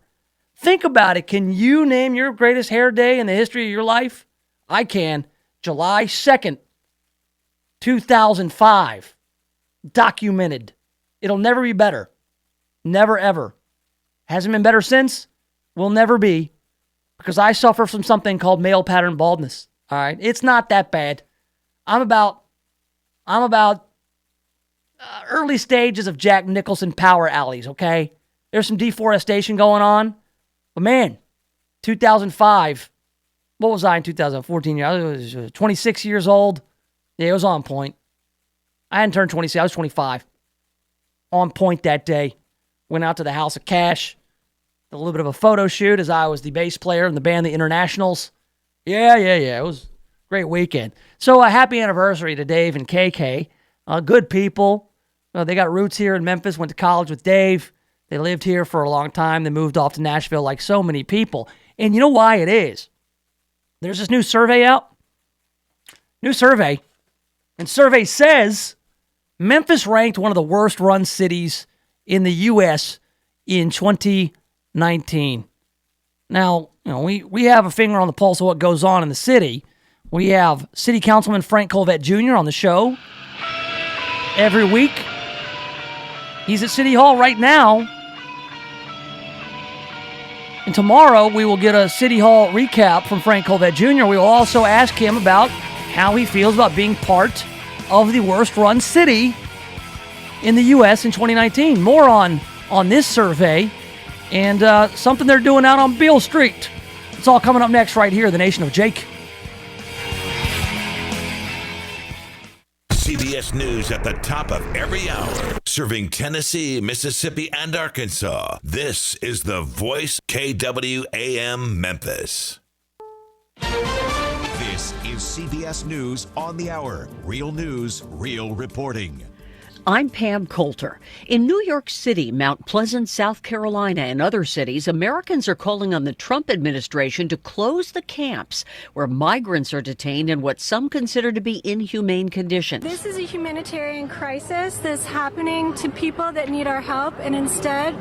Speaker 2: Think about it. Can you name your greatest hair day in the history of your life? I can. July 2nd, 2005. Documented. It'll never be better. Never, ever. Hasn't been better since. Will never be. Because I suffer from something called male pattern baldness. All right? It's not that bad. I'm about early stages of Jack Nicholson power alleys, okay? There's some deforestation going on. But man, 2005, what was I in 2014? I was 26 years old. Yeah, it was on point. I hadn't turned 26. I was 25. On point that day. Went out to the House of Cash. Did a little bit of a photo shoot as I was the bass player in the band The Internationals. Yeah. It was a great weekend. So a happy anniversary to Dave and KK. Good people. They got roots here in Memphis. Went to college with Dave. They lived here for a long time. They moved off to Nashville like so many people. And you know why it is? There's this new survey out. New survey. And survey says Memphis ranked one of the worst run cities in the U.S. in 2019. Now, we have a finger on the pulse of what goes on in the city. We have City Councilman Frank Colvett Jr. on the show every week. He's at City Hall right now. And tomorrow we will get a City Hall recap from Frank Colvett Jr. We will also ask him about how he feels about being part of the worst run city in the U.S. in 2019. More on this survey and something they're doing out on Beale Street. It's all coming up next right here, The Nation of Jake.
Speaker 4: CBS News at the top of every hour, serving Tennessee, Mississippi, and Arkansas. This is The Voice, KWAM Memphis.
Speaker 1: This is CBS News on the Hour. Real news, real reporting.
Speaker 8: I'm Pam Coulter. In New York City, Mount Pleasant, South Carolina, and other cities, Americans are calling on the Trump administration to close the camps where migrants are detained in what some consider to be inhumane conditions.
Speaker 3: This is a humanitarian crisis that's happening to people that need our help, and instead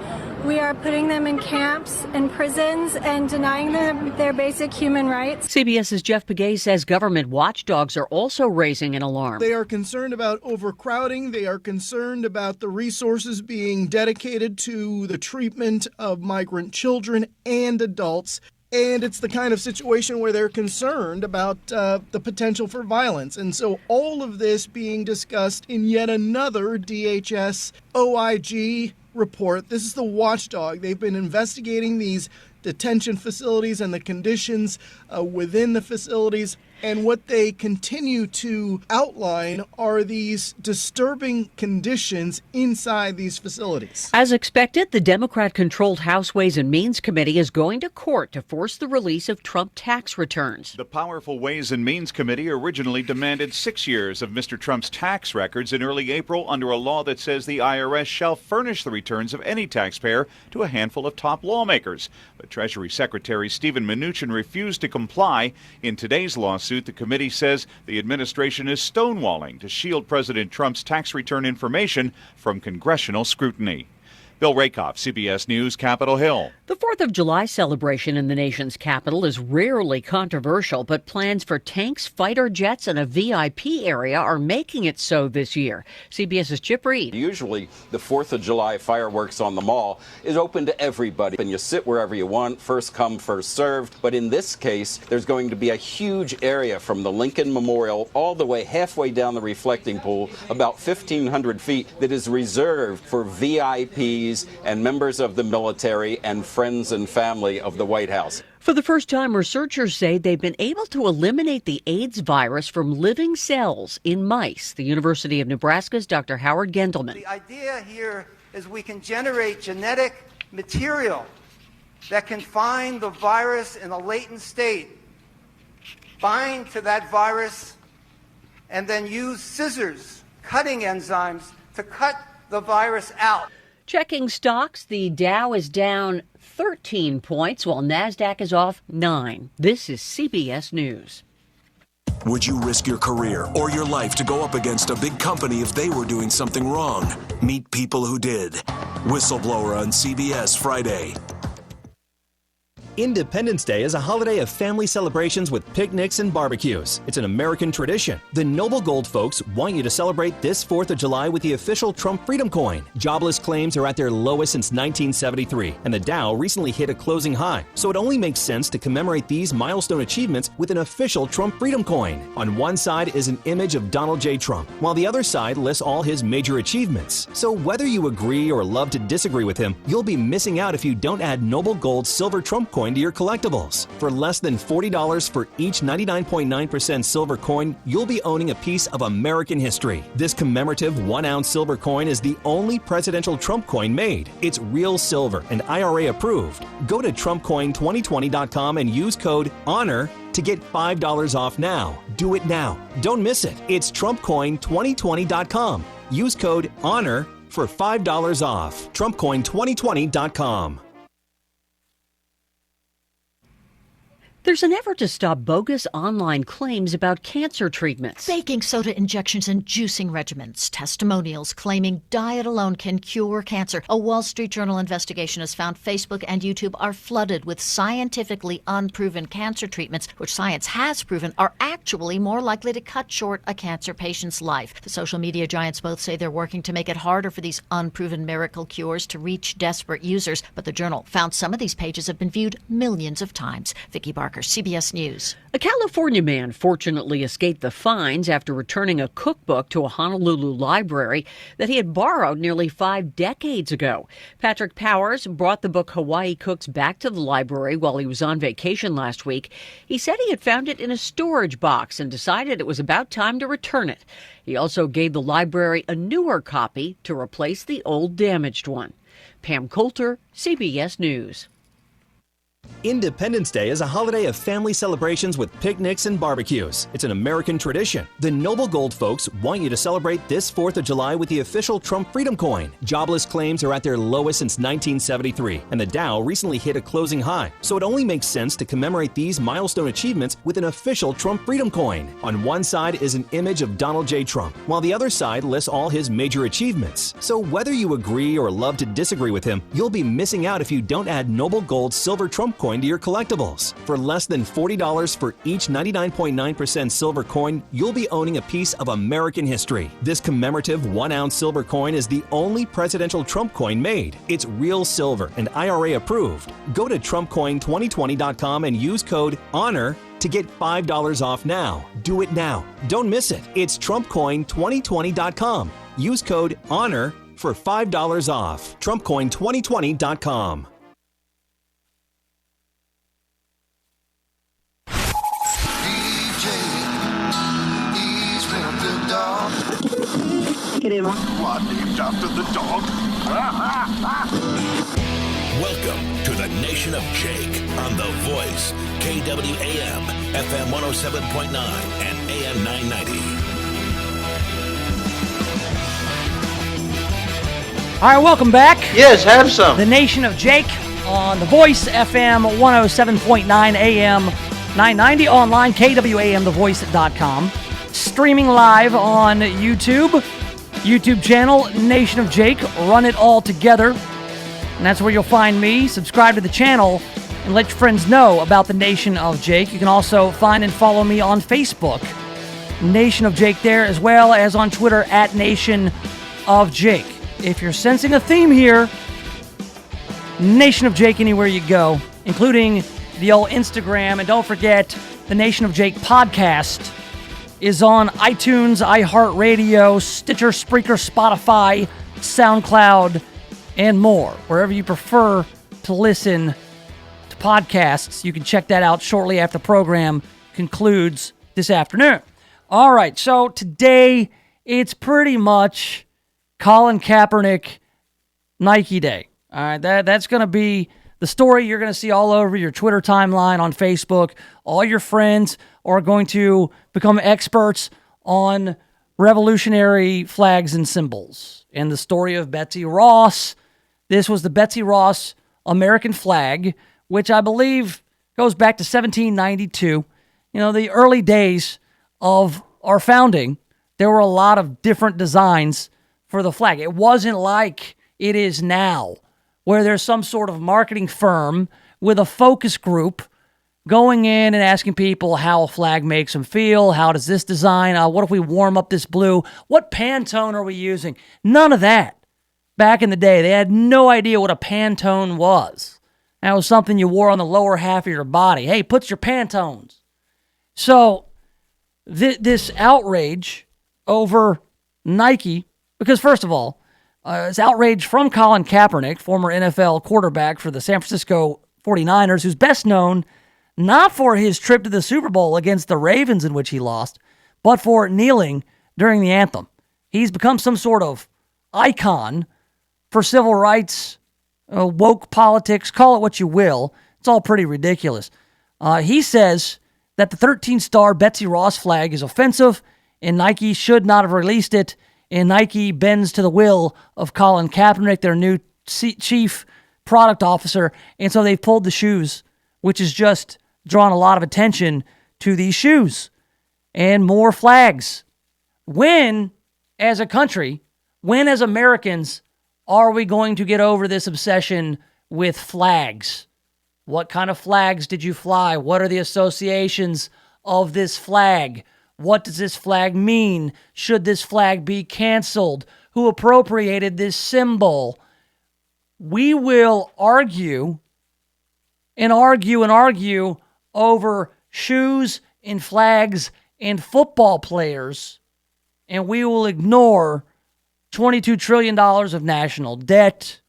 Speaker 3: we are putting them in camps and prisons and denying them their basic human rights.
Speaker 8: CBS's Jeff Pagay says government watchdogs are also raising an alarm.
Speaker 10: They are concerned about overcrowding. They are concerned about the resources being dedicated to the treatment of migrant children and adults. And it's the kind of situation where they're concerned about the potential for violence. And so all of this being discussed in yet another DHS OIG report. This is the watchdog. They've been investigating these detention facilities and the conditions within the facilities. And what they continue to outline are these disturbing conditions inside these facilities.
Speaker 8: As expected, the Democrat-controlled House Ways and Means Committee is going to court to force the release of Trump tax returns.
Speaker 23: The powerful Ways and Means Committee originally demanded 6 years of Mr. Trump's tax records in early April under a law that says the IRS shall furnish the returns of any taxpayer to a handful of top lawmakers. But Treasury Secretary Steven Mnuchin refused to comply. In today's lawsuit, the committee says the administration is stonewalling to shield President Trump's tax return information from congressional scrutiny. Bill Rakoff, CBS News, Capitol Hill.
Speaker 8: The 4th of July celebration in the nation's capital is rarely controversial, but plans for tanks, fighter jets, and a VIP area are making it so this year. CBS's Chip Reed.
Speaker 5: Usually, the 4th of July fireworks on the mall is open to everybody, and you sit wherever you want, first come, first served. But in this case, there's going to be a huge area from the Lincoln Memorial all the way halfway down the reflecting pool, about 1,500 feet, that is reserved for VIPs and members of the military and friends and family of the White House.
Speaker 8: For the first time, researchers say they've been able to eliminate the AIDS virus from living cells in mice. The University of Nebraska's Dr. Howard Gendelman.
Speaker 6: The idea here is we can generate genetic material that can find the virus in a latent state, bind to that virus, and then use scissors, cutting enzymes, to cut the virus out.
Speaker 8: Checking stocks, the Dow is down 13 points, while NASDAQ is off 9. This is CBS News.
Speaker 7: Would you risk your career or your life to go up against a big company if they were doing something wrong? Meet people who did. Whistleblower on CBS Friday.
Speaker 24: Independence Day is a holiday of family celebrations with picnics and barbecues. It's an American tradition. The Noble Gold folks want you to celebrate this 4th of July with the official Trump Freedom Coin. Jobless claims are at their lowest since 1973, and the Dow recently hit a closing high. So it only makes sense to commemorate these milestone achievements with an official Trump Freedom Coin. On one side is an image of Donald J. Trump, while the other side lists all his major achievements. So whether you agree or love to disagree with him, you'll be missing out if you don't add Noble Gold's silver Trump coin to your collectibles. For less than $40 for each 99.9% silver coin, you'll be owning a piece of American history. This commemorative 1-ounce silver coin is the only presidential Trump coin made. It's real silver and IRA approved. Go to TrumpCoin2020.com and use code HONOR to get $5 off now. Do it now. Don't miss it. It's TrumpCoin2020.com. Use code HONOR for $5 off. TrumpCoin2020.com.
Speaker 8: There's an effort to stop bogus online claims about cancer treatments.
Speaker 25: Baking soda injections and juicing regimens. Testimonials claiming diet alone can cure cancer. A Wall Street Journal investigation has found Facebook and YouTube are flooded with scientifically unproven cancer treatments, which science has proven are actually more likely to cut short a cancer patient's life. The social media giants both say they're working to make it harder for these unproven miracle cures to reach desperate users. But the Journal found some of these pages have been viewed millions of times. Vicki Barker, CBS News.
Speaker 8: A California man fortunately escaped the fines after returning a cookbook to a Honolulu library that he had borrowed nearly 5 decades ago. Patrick Powers brought the book Hawaii Cooks back to the library while he was on vacation last week. He said he had found it in a storage box and decided it was about time to return it. He also gave the library a newer copy to replace the old damaged one. Pam Coulter, CBS News.
Speaker 24: Independence Day is a holiday of family celebrations with picnics and barbecues. It's an American tradition. The Noble Gold folks want you to celebrate this 4th of July with the official Trump Freedom Coin. Jobless claims are at their lowest since 1973, and the Dow recently hit a closing high. So it only makes sense to commemorate these milestone achievements with an official Trump Freedom Coin. On one side is an image of Donald J. Trump, while the other side lists all his major achievements. So whether you agree or love to disagree with him, you'll be missing out if you don't add Noble Gold's silver Trump coin to your collectibles. For less than $40 for each 99.9% silver coin, you'll be owning a piece of American history. This commemorative 1-ounce silver coin is the only presidential Trump coin made. It's real silver and IRA approved. Go to TrumpCoin2020.com and use code HONOR to get $5 off now. Do it now. Don't miss it. It's TrumpCoin2020.com. Use code HONOR for $5 off. TrumpCoin2020.com.
Speaker 19: What, named after the dog?
Speaker 4: Welcome to the Nation of Jake on The Voice, KWAM, FM 107.9 and AM 990.
Speaker 2: All right, welcome back.
Speaker 15: Yes, have some.
Speaker 2: The Nation of Jake on The Voice, FM 107.9 AM 990, online, KWAMTheVoice.com. Streaming live on YouTube channel, Nation of Jake. Run it all together. And that's where you'll find me. Subscribe to the channel and let your friends know about the Nation of Jake. You can also find and follow me on Facebook, Nation of Jake there, as well as on Twitter at Nation of Jake. If you're sensing a theme here, Nation of Jake anywhere you go, including the old Instagram. And don't forget, the Nation of Jake podcast is on iTunes, iHeartRadio, Stitcher, Spreaker, Spotify, SoundCloud, and more. Wherever you prefer to listen to podcasts, you can check that out shortly after the program concludes this afternoon. All right, so today it's pretty much Colin Kaepernick Nike Day. All right, that's going to be the story you're going to see all over your Twitter timeline, on Facebook. All your friends are going to become experts on revolutionary flags and symbols. And the story of Betsy Ross. This was the Betsy Ross American flag, which I believe goes back to 1792. You know, the early days of our founding, there were a lot of different designs for the flag. It wasn't like it is now, where there's some sort of marketing firm with a focus group going in and asking people how a flag makes them feel. How does this design? What if we warm up this blue? What Pantone are we using? None of that. Back in the day, they had no idea what a Pantone was. That was something you wore on the lower half of your body. Hey, put your Pantones. So this outrage over Nike, because first of all, it's outrage from Colin Kaepernick, former NFL quarterback for the San Francisco 49ers, who's best known not for his trip to the Super Bowl against the Ravens, in which he lost, but for kneeling during the anthem. He's become some sort of icon for civil rights, woke politics, call it what you will. It's all pretty ridiculous. He says that the 13-star Betsy Ross flag is offensive and Nike should not have released it. And Nike bends to the will of Colin Kaepernick, their new chief product officer. And so they've pulled the shoes, which has just drawn a lot of attention to these shoes and more flags. When, as a country, when as Americans, are we going to get over this obsession with flags? What kind of flags did you fly? What are the associations of this flag? What does this flag mean? Should this flag be canceled? Who appropriated this symbol? We will argue and argue and argue over shoes and flags and football players, and we will ignore $22 trillion of national debt.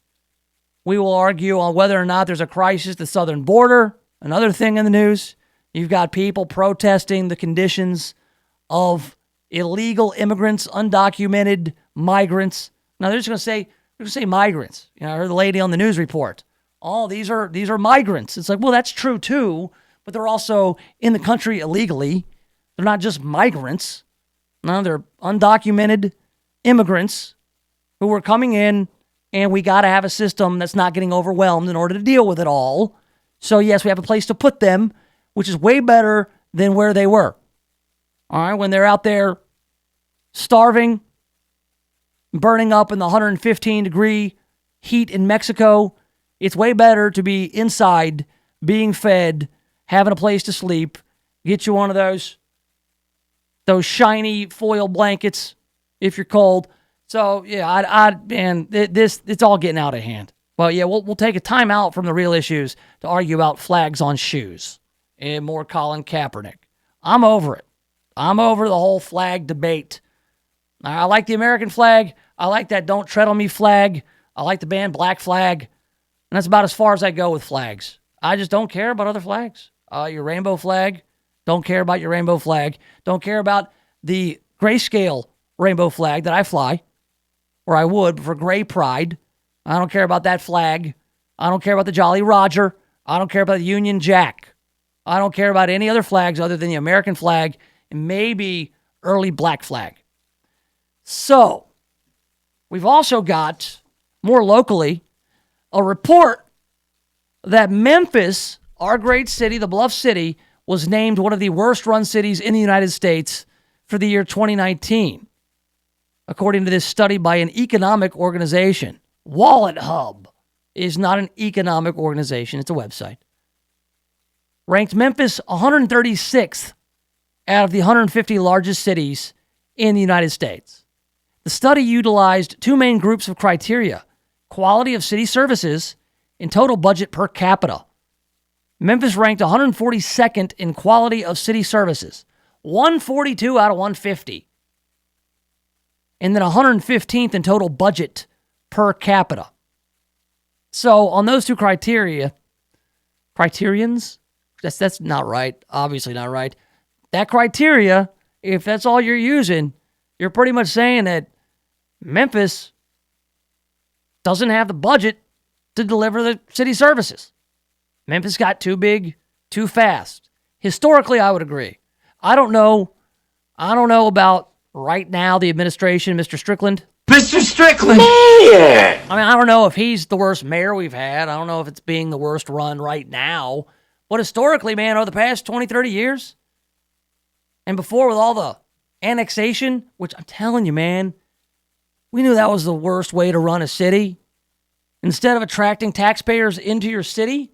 Speaker 2: We will argue on whether or not there's a crisis at the southern border. Another thing in the news, you've got people protesting the conditions of illegal immigrants, undocumented migrants. Now they're just going to say migrants. You know, I heard the lady on the news report. Oh, these are migrants. It's like, well, that's true too, but they're also in the country illegally. They're not just migrants. No, they're undocumented immigrants who are coming in, and we got to have a system that's not getting overwhelmed in order to deal with it all. So yes, we have a place to put them, which is way better than where they were. All right, when they're out there starving, burning up in the 115-degree heat in Mexico, it's way better to be inside, being fed, having a place to sleep, get you one of those shiny foil blankets if you're cold. So, yeah, it's all getting out of hand. Well, yeah, we'll take a time out from the real issues to argue about flags on shoes and more Colin Kaepernick. I'm over it. I'm over the whole flag debate. I like the American flag. I like that Don't Tread on Me flag. I like the band Black Flag. And that's about as far as I go with flags. I just don't care about other flags. Your rainbow flag, don't care about your rainbow flag. Don't care about the grayscale rainbow flag that I fly, or I would for Gray Pride. I don't care about that flag. I don't care about the Jolly Roger. I don't care about the Union Jack. I don't care about any other flags other than the American flag and maybe early Black Flag. So, we've also got, more locally, a report that Memphis, our great city, the Bluff City, was named one of the worst-run cities in the United States for the year 2019, according to this study by an economic organization, Wallet Hub. is not an economic organization. It's a website. Ranked Memphis 136th out of the 150 largest cities in the United States. The study utilized two main groups of criteria: quality of city services and total budget per capita. Memphis ranked 142nd in quality of city services, 142 out of 150. And then 115th in total budget per capita. So on those two criterions, that's not right. Obviously not right. That criteria, if that's all you're using, you're pretty much saying that Memphis doesn't have the budget to deliver the city services. Memphis got too big, too fast. Historically, I would agree. I don't know about right now the administration, Mr. Strickland.
Speaker 9: Mr. Strickland!
Speaker 2: I mean, I don't know if he's the worst mayor we've had. I don't know if it's being the worst run right now. But historically, man, over the past 20, 30 years, and before with all the annexation, which I'm telling you, man, we knew that was the worst way to run a city. Instead of attracting taxpayers into your city,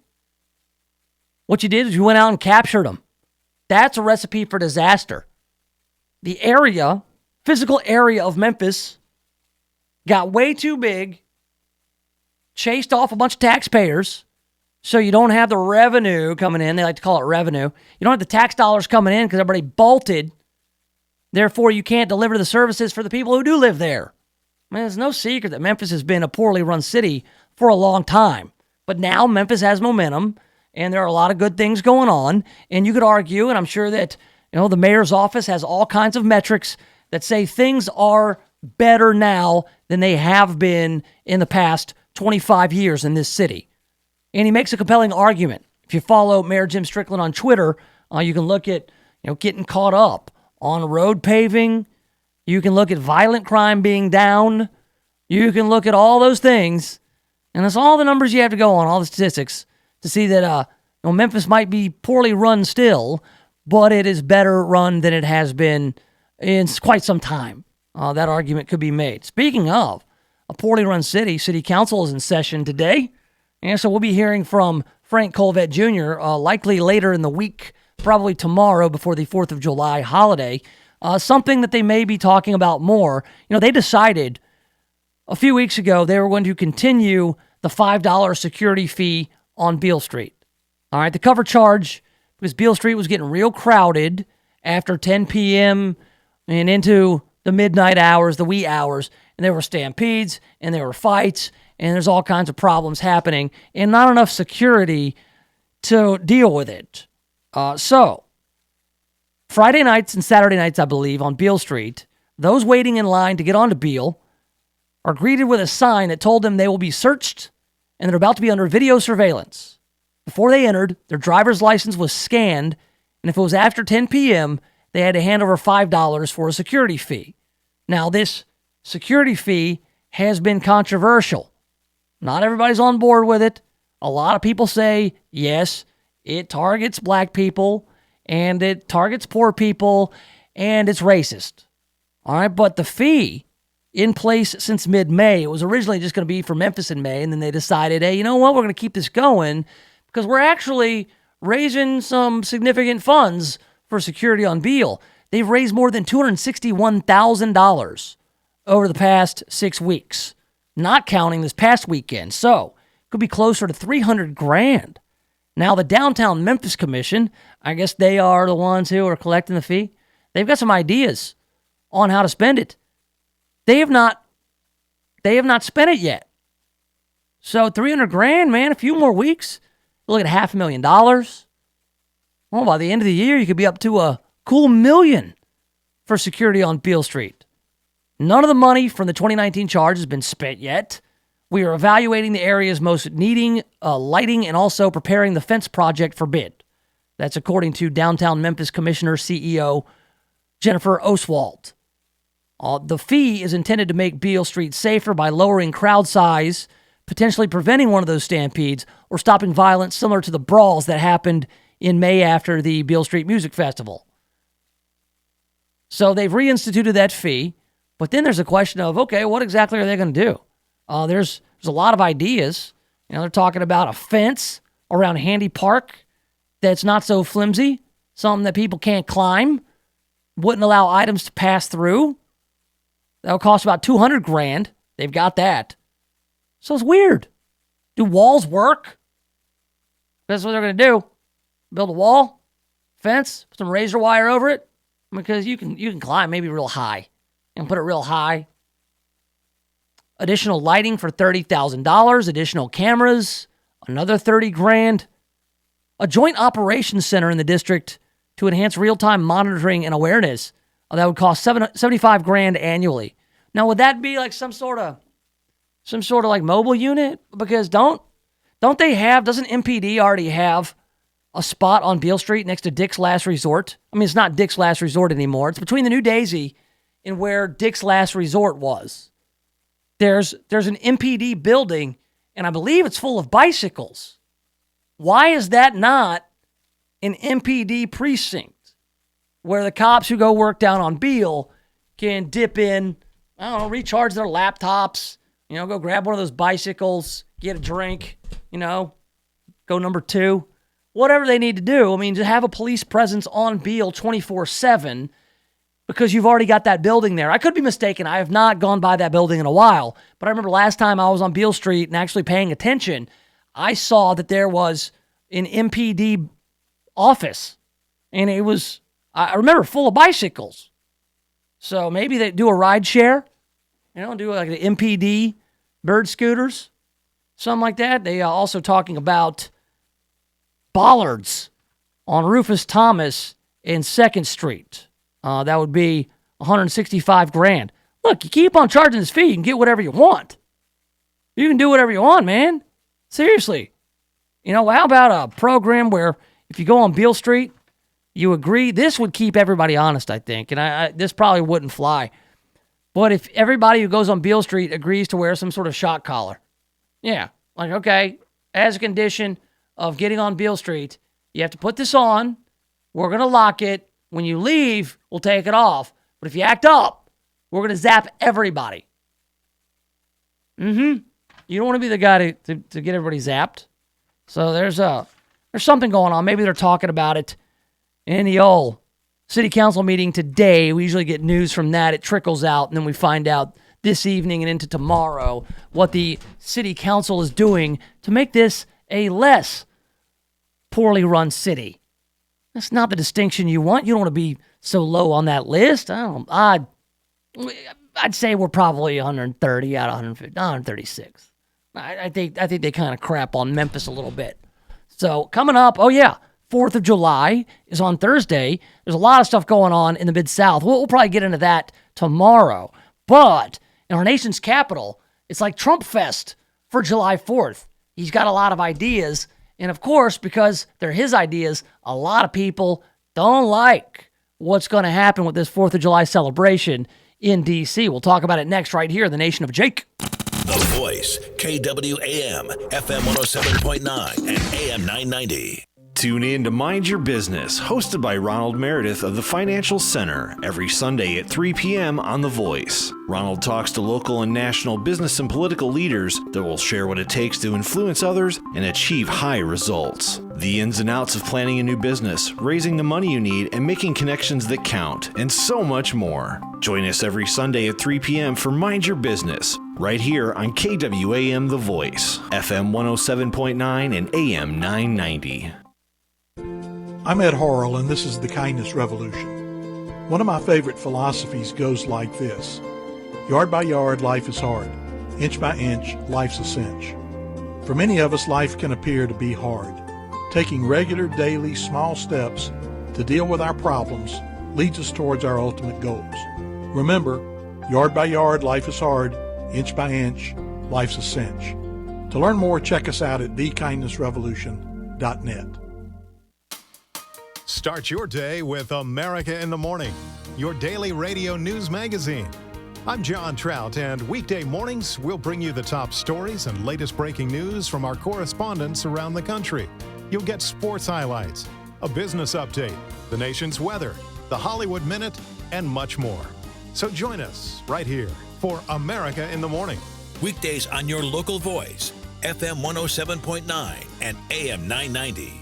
Speaker 2: what you did is you went out and captured them. That's a recipe for disaster. The area, physical area of Memphis, got way too big, chased off a bunch of taxpayers, so you don't have the revenue coming in. They like to call it revenue. You don't have the tax dollars coming in because everybody bolted. Therefore, you can't deliver the services for the people who do live there. I mean, it's no secret that Memphis has been a poorly run city for a long time. But now Memphis has momentum, and there are a lot of good things going on. And you could argue, and I'm sure that the mayor's office has all kinds of metrics that say things are better now than they have been in the past 25 years in this city. And he makes a compelling argument. If you follow Mayor Jim Strickland on Twitter, you can look at getting caught up on road paving. You can look at violent crime being down. You can look at all those things. And that's all the numbers you have to go on, all the statistics, to see that Memphis might be poorly run still, but it is better run than it has been in quite some time. That argument could be made. Speaking of a poorly run city, City Council is in session today. And so we'll be hearing from Frank Colvett Jr. Likely later in the week, probably tomorrow before the 4th of July holiday. Something that they may be talking about more. They decided a few weeks ago they were going to continue the $5 security fee on Beale Street. All right, the cover charge, because Beale Street was getting real crowded after 10 p.m. and into the midnight hours, the wee hours, and there were stampedes and there were fights and there's all kinds of problems happening and not enough security to deal with it. So, Friday nights and Saturday nights, I believe, on Beale Street, those waiting in line to get onto Beale are greeted with a sign that told them they will be searched and they're about to be under video surveillance. Before they entered, their driver's license was scanned, and if it was after 10 p.m., they had to hand over $5 for a security fee. Now, this security fee has been controversial. Not everybody's on board with it. A lot of people say, yes, it targets black people, and it targets poor people, and it's racist. All right, but the fee in place since mid-May, it was originally just going to be for Memphis in May, and then they decided, hey, you know what, we're going to keep this going because we're actually raising some significant funds for security on Beale. They've raised more than $261,000 over the past 6 weeks, not counting this past weekend. So it could be closer to $300,000. Now, the Downtown Memphis Commission, I guess they are the ones who are collecting the fee. They've got some ideas on how to spend it. They have not spent it yet. So $300,000, man, a few more weeks. Look at $500,000. Well, by the end of the year, you could be up to a cool $1 million for security on Beale Street. None of the money from the 2019 charge has been spent yet. We are evaluating the areas most needing lighting and also preparing the fence project for bid. That's according to Downtown Memphis Commissioner CEO Jennifer Oswald. The fee is intended to make Beale Street safer by lowering crowd size, potentially preventing one of those stampedes, or stopping violence similar to the brawls that happened in May after the Beale Street Music Festival. So they've reinstituted that fee, but then there's a question of, okay, what exactly are they going to do? There's a lot of ideas. They're talking about a fence around Handy Park that's not so flimsy, something that people can't climb, wouldn't allow items to pass through. That'll cost about $200,000. They've got that. So it's weird. Do walls work? That's what they're going to do. Build a wall, fence, put some razor wire over it, because you can climb maybe real high and put it real high. Additional lighting for $30,000. Additional cameras, another $30,000. A joint operations center in the district to enhance real-time monitoring and awareness. That would cost $75,000 annually. Now, would that be like some sort of like mobile unit? Because doesn't MPD already have a spot on Beale Street next to Dick's Last Resort? I mean, it's not Dick's Last Resort anymore. It's between the New Daisy and where Dick's Last Resort was. There's an MPD building, and I believe it's full of bicycles. Why is that not an MPD precinct where the cops who go work down on Beale can dip in, recharge their laptops, go grab one of those bicycles, get a drink, go number 2, whatever they need to do. I mean, to have a police presence on Beale 24/7 because you've already got that building there. I could be mistaken. I have not gone by that building in a while, but I remember last time I was on Beale Street and actually paying attention, I saw that there was an MPD office, and it was, I remember, full of bicycles. So maybe they do a ride share, do like the MPD bird scooters, something like that. They are also talking about bollards on Rufus Thomas and 2nd Street. That would be $165,000. Look, you keep on charging this fee, you can get whatever you want. You can do whatever you want, man. Seriously. How about a program where if you go on Beale Street, you agree? This would keep everybody honest, I think, and this probably wouldn't fly. But if everybody who goes on Beale Street agrees to wear some sort of shock collar, yeah, like, okay, as a condition of getting on Beale Street, you have to put this on. We're going to lock it. When you leave, we'll take it off. But if you act up, we're going to zap everybody. You don't want to be the guy to get everybody zapped. So there's something going on. Maybe they're talking about it in the old city council meeting today. We usually get news from that. It trickles out, and then we find out this evening and into tomorrow what the city council is doing to make this a less poorly run city. That's not the distinction you want. You don't want to be so low on that list. I'd say we're probably 130 out of 150, 136. I think they kind of crap on Memphis a little bit. So coming up, 4th of July is on Thursday. There's a lot of stuff going on in the Mid-South. We'll probably get into that tomorrow. But in our nation's capital, it's like Trump Fest for July 4th. He's got a lot of ideas. And of course, because they're his ideas, a lot of people don't like what's going to happen with this 4th of July celebration in D.C. We'll talk about it next right here in the Nation of Jake.
Speaker 4: The Voice, KWAM, FM 107.9 and AM 990.
Speaker 9: Tune in to Mind Your Business, hosted by Ronald Meredith of the Financial Center, every Sunday at 3 p.m. on The Voice. Ronald talks to local and national business and political leaders that will share what it takes to influence others and achieve high results. The ins and outs of planning a new business, raising the money you need, and making connections that count, and so much more. Join us every Sunday at 3 p.m. for Mind Your Business, right here on KWAM The Voice, FM 107.9 and AM 990.
Speaker 11: I'm Ed Harrell, and this is The Kindness Revolution. One of my favorite philosophies goes like this. Yard by yard, life is hard. Inch by inch, life's a cinch. For many of us, life can appear to be hard. Taking regular, daily, small steps to deal with our problems leads us towards our ultimate goals. Remember, yard by yard, life is hard. Inch by inch, life's a cinch. To learn more, check us out at thekindnessrevolution.net.
Speaker 13: Start your day with America in the Morning, your daily radio news magazine. I'm John Trout, and weekday mornings we'll bring you the top stories and latest breaking news from our correspondents around the country. You'll get sports highlights, a business update, the nation's weather, the Hollywood Minute, and much more. So join us right here for America in the Morning.
Speaker 4: Weekdays on your local Voice, FM 107.9 and AM 990.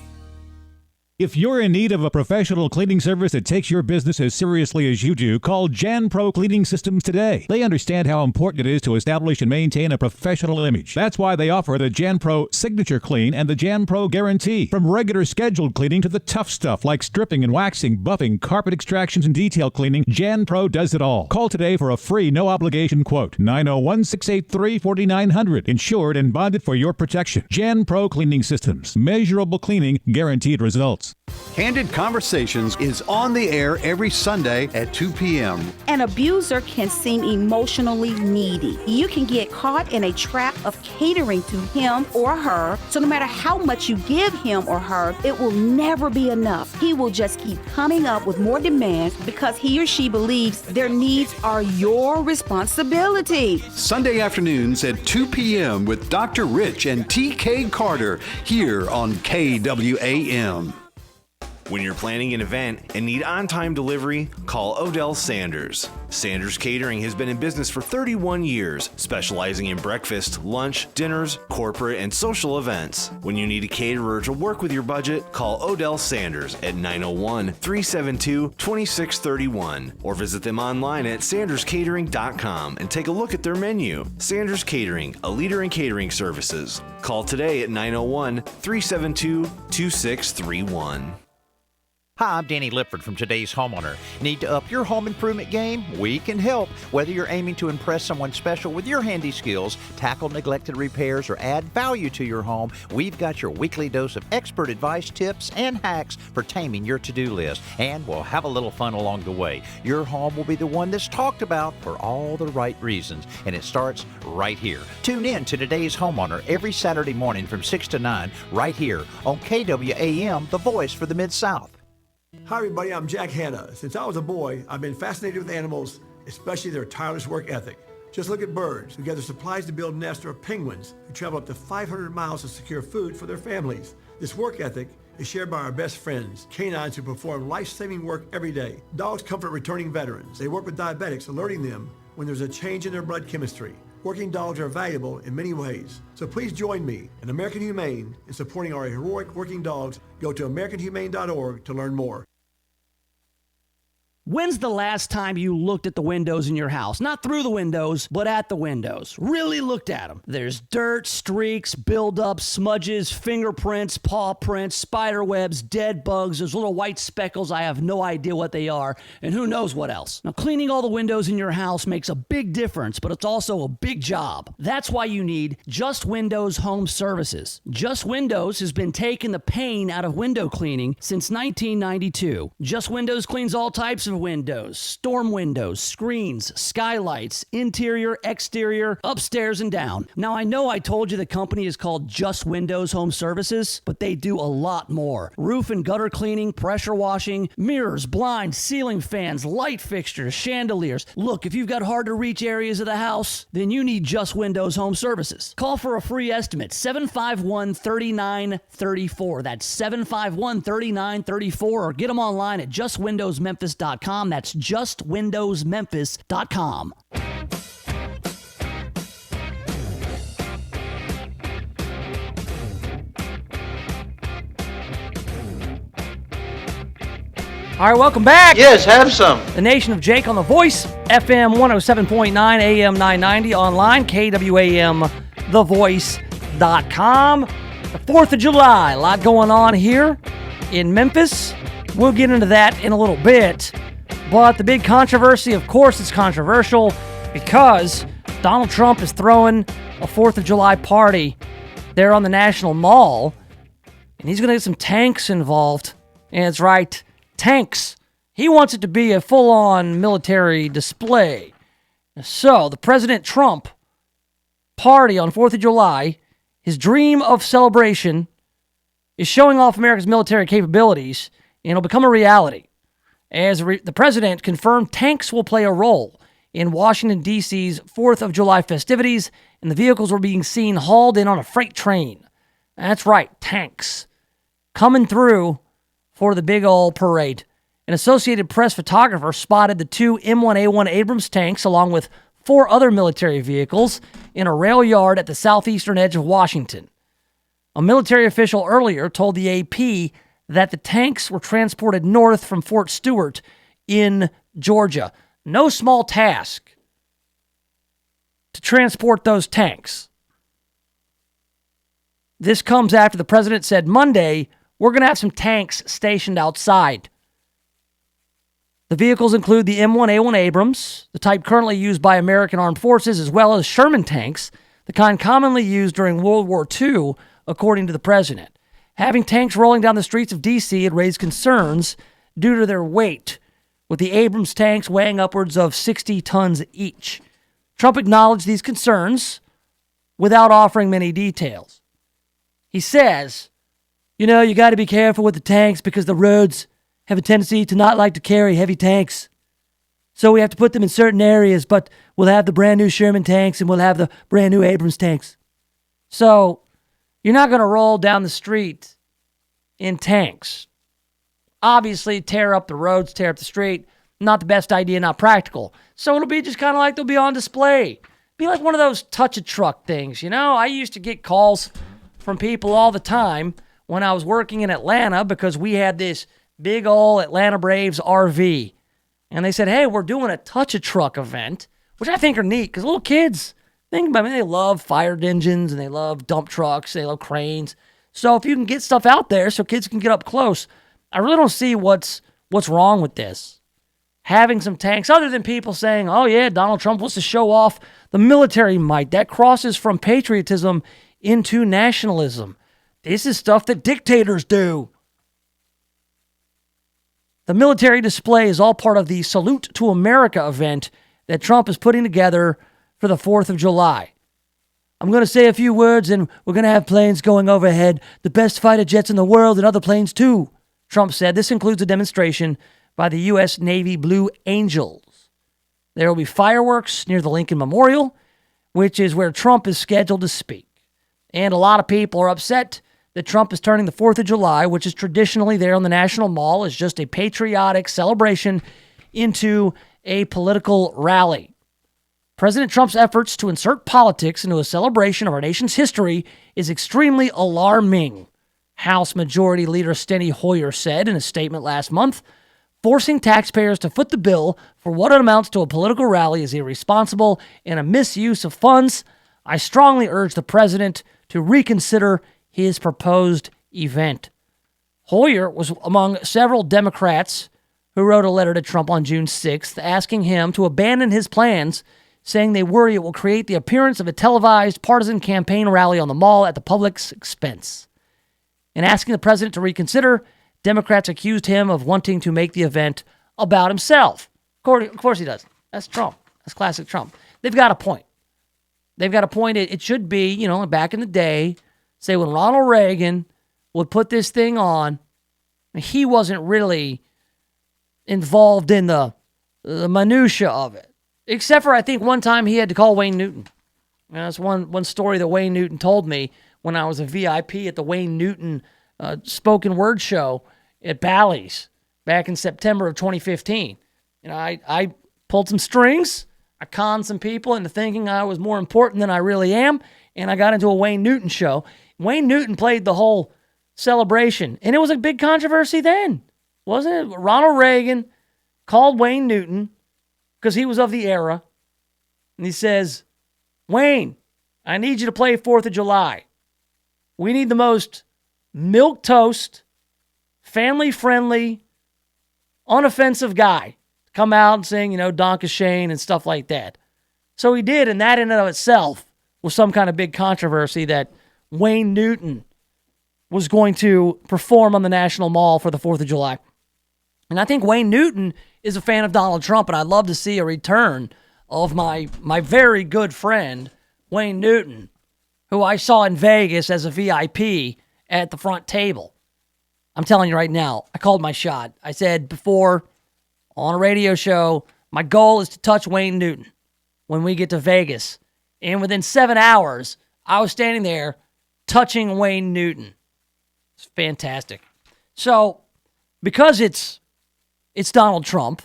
Speaker 14: If you're in need of a professional cleaning service that takes your business as seriously as you do, call Jan Pro Cleaning Systems today. They understand how important it is to establish and maintain a professional image. That's why they offer the Jan Pro Signature Clean and the Jan Pro Guarantee. From regular scheduled cleaning to the tough stuff like stripping and waxing, buffing, carpet extractions, and detail cleaning, Jan Pro does it all. Call today for a free, no-obligation quote. 901-683-4900. Insured and bonded for your protection. Jan Pro Cleaning Systems. Measurable cleaning, guaranteed results.
Speaker 16: Candid Conversations is on the air every Sunday at 2 p.m.
Speaker 17: An abuser can seem emotionally needy. You can get caught in a trap of catering to him or her, so no matter how much you give him or her, it will never be enough. He will just keep coming up with more demands because he or she believes their needs are your responsibility.
Speaker 16: Sunday afternoons at 2 p.m. with Dr. Rich and T.K. Carter here on KWAM.
Speaker 9: When you're planning an event and need on-time delivery, call Odell Sanders. Sanders Catering has been in business for 31 years, specializing in breakfast, lunch, dinners, corporate, and social events. When you need a caterer to work with your budget, call Odell Sanders at 901-372-2631 or visit them online at sanderscatering.com and take a look at their menu. Sanders Catering, a leader in catering services. Call today at 901-372-2631.
Speaker 18: Hi, I'm Danny Lipford from Today's Homeowner. Need to up your home improvement game? We can help. Whether you're aiming to impress someone special with your handy skills, tackle neglected repairs, or add value to your home, we've got your weekly dose of expert advice, tips, and hacks for taming your to-do list. And we'll have a little fun along the way. Your home will be the one that's talked about for all the right reasons, and it starts right here. Tune in to Today's Homeowner every Saturday morning from 6 to 9 right here on KWAM, the voice for the Mid-South.
Speaker 20: Hi everybody, I'm Jack Hanna. Since I was a boy, I've been fascinated with animals, especially their tireless work ethic. Just look at birds who gather supplies to build nests, or penguins who travel up to 500 miles to secure food for their families. This work ethic is shared by our best friends, canines who perform life-saving work every day. Dogs comfort returning veterans. They work with diabetics, alerting them when there's a change in their blood chemistry. Working dogs are valuable in many ways. So please join me and American Humane in supporting our heroic working dogs. Go to AmericanHumane.org to learn more.
Speaker 2: When's the last time you looked at the windows in your house? Not through the windows, but at the windows. Really looked at them. There's dirt, streaks, buildup, smudges, fingerprints, paw prints, spider webs, dead bugs. There's little white speckles. I have no idea what they are, and who knows what else. Now, cleaning all the windows in your house makes a big difference, but it's also a big job. That's why you need Just Windows Home Services. Just Windows has been taking the pain out of window cleaning since 1992. Just Windows cleans all types of windows, storm windows, screens, skylights, interior, exterior, upstairs and down. Now, I know I told you the company is called Just Windows Home Services, but they do a lot more. Roof and gutter cleaning, pressure washing, mirrors, blinds, ceiling fans, light fixtures, chandeliers. Look, if you've got hard to reach areas of the house, then you need Just Windows Home Services. Call for a free estimate, 751-3934. That's 751-3934, or get them online at justwindowsmemphis.com. That's justwindowsmemphis.com. All right, welcome back.
Speaker 26: Yes, have some.
Speaker 2: The Nation of Jake on The Voice, FM 107.9, AM 990, online, KWAM, thevoice.com. The 4th of July, a lot going on here in Memphis. We'll get into that in a little bit. But the big controversy, of course, it's controversial because Donald Trump is throwing a 4th of July party there on the National Mall, and he's going to get some tanks involved. And it's right, tanks. He wants it to be a full-on military display. So, the President Trump party on 4th of July, his dream of celebration, is showing off America's military capabilities, and it'll become a reality. As the president confirmed, tanks will play a role in Washington, D.C.'s 4th of July festivities, and the vehicles were being seen hauled in on a freight train. That's right, tanks. Coming through for the big old parade. An Associated Press photographer spotted the two M1A1 Abrams tanks along with 4 other military vehicles in a rail yard at the southeastern edge of Washington. A military official earlier told the AP that the tanks were transported north from Fort Stewart in Georgia. No small task to transport those tanks. This comes after the president said Monday, we're going to have some tanks stationed outside. The vehicles include the M1A1 Abrams, the type currently used by American armed forces, as well as Sherman tanks, the kind commonly used during World War II, according to the president. Having tanks rolling down the streets of D.C. had raised concerns due to their weight, with the Abrams tanks weighing upwards of 60 tons each. Trump acknowledged these concerns without offering many details. He says, you got to be careful with the tanks because the roads have a tendency to not like to carry heavy tanks. So we have to put them in certain areas, but we'll have the brand new Sherman tanks and we'll have the brand new Abrams tanks. So you're not going to roll down the street in tanks. Obviously, tear up the roads, tear up the street. Not the best idea, not practical. So it'll be just kind of like they'll be on display. Be like one of those touch-a-truck things, I used to get calls from people all the time when I was working in Atlanta because we had this big old Atlanta Braves RV. And they said, hey, we're doing a touch-a-truck event, which I think are neat because little kids, think about it, they love fire engines and they love dump trucks, they love cranes. So if you can get stuff out there so kids can get up close, I really don't see what's wrong with this. Having some tanks, other than people saying, oh yeah, Donald Trump wants to show off the military might. That crosses from patriotism into nationalism. This is stuff that dictators do. The military display is all part of the Salute to America event that Trump is putting together for the 4th of July. I'm going to say a few words and we're going to have planes going overhead, the best fighter jets in the world and other planes too, Trump said. This includes a demonstration by the U.S. Navy Blue Angels. There will be fireworks near the Lincoln Memorial, which is where Trump is scheduled to speak. And a lot of people are upset that Trump is turning the 4th of July, which is traditionally there on the National Mall, as just a patriotic celebration into a political rally. President Trump's efforts to insert politics into a celebration of our nation's history is extremely alarming, House Majority Leader Steny Hoyer said in a statement last month. Forcing taxpayers to foot the bill for what amounts to a political rally is irresponsible and a misuse of funds. I strongly urge the president to reconsider his proposed event. Hoyer was among several Democrats who wrote a letter to Trump on June 6th asking him to abandon his plans, saying they worry it will create the appearance of a televised partisan campaign rally on the mall at the public's expense. In asking the president to reconsider, Democrats accused him of wanting to make the event about himself. Of course he does. That's Trump. That's classic Trump. They've got a point. It should be, back in the day, say when Ronald Reagan would put this thing on, he wasn't really involved in the minutia of it. Except for, I think, one time he had to call Wayne Newton. That's one story that Wayne Newton told me when I was a VIP at the Wayne Newton spoken word show at Bally's back in September of 2015. I pulled some strings. I conned some people into thinking I was more important than I really am, and I got into a Wayne Newton show. Wayne Newton played the whole celebration, and it was a big controversy then, wasn't it? Ronald Reagan called Wayne Newton because he was of the era, and he says, Wayne, I need you to play 4th of July. We need the most milquetoast, family-friendly, unoffensive guy to come out and sing, Donka Shane and stuff like that. So he did, and that in and of itself was some kind of big controversy that Wayne Newton was going to perform on the National Mall for the 4th of July. And I think Wayne Newton is a fan of Donald Trump, and I'd love to see a return of my very good friend, Wayne Newton, who I saw in Vegas as a VIP at the front table. I'm telling you right now, I called my shot. I said before on a radio show, my goal is to touch Wayne Newton when we get to Vegas. And within 7 hours, I was standing there touching Wayne Newton. It's fantastic. So, because it's Donald Trump,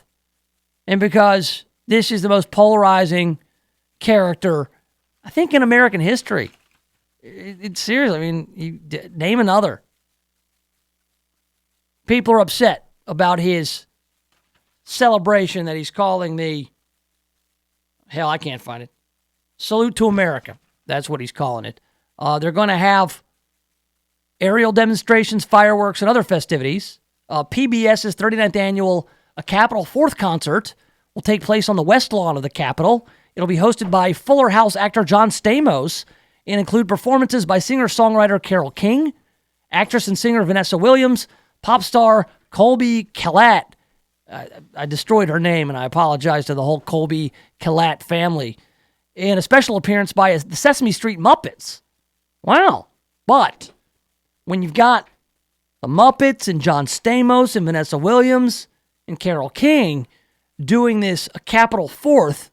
Speaker 2: and because this is the most polarizing character, I think, in American history. It's seriously, I mean, name another. People are upset about his celebration that he's calling the, hell, I can't find it, Salute to America. That's what he's calling it. They're going to have aerial demonstrations, fireworks, and other festivities. PBS's 39th annual Capitol 4th concert will take place on the west lawn of the Capitol. It'll be hosted by Fuller House actor John Stamos and include performances by singer-songwriter Carole King, actress and singer Vanessa Williams, pop star Colby Calat. I destroyed her name, and I apologize to the whole Colby Calat family. And a special appearance by the Sesame Street Muppets. Wow. But when you've got the Muppets and John Stamos and Vanessa Williams and Carole King doing this Capitol 4th,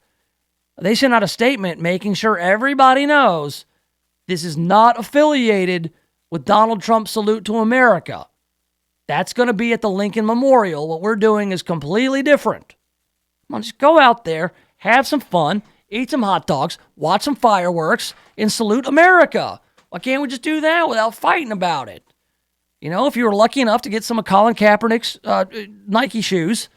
Speaker 2: they sent out a statement making sure everybody knows this is not affiliated with Donald Trump's Salute to America. That's going to be at the Lincoln Memorial. What we're doing is completely different. Come on, just go out there, have some fun, eat some hot dogs, watch some fireworks, and salute America. Why can't we just do that without fighting about it? You know, if you were lucky enough to get some of Colin Kaepernick's Nike shoes,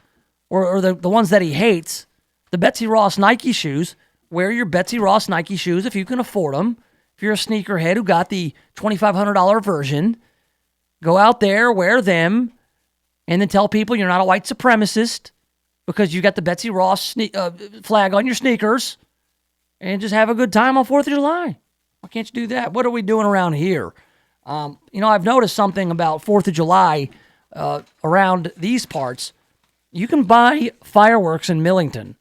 Speaker 2: or the ones that he hates, the Betsy Ross Nike shoes, wear your Betsy Ross Nike shoes if you can afford them. If you're a sneakerhead who got the $2,500 version, go out there, wear them, and then tell people you're not a white supremacist because you got the Betsy Ross flag on your sneakers, and just have a good time on 4th of July. Why can't you do that? What are we doing around here? I've noticed something about 4th of July around these parts. You can buy fireworks in Millington.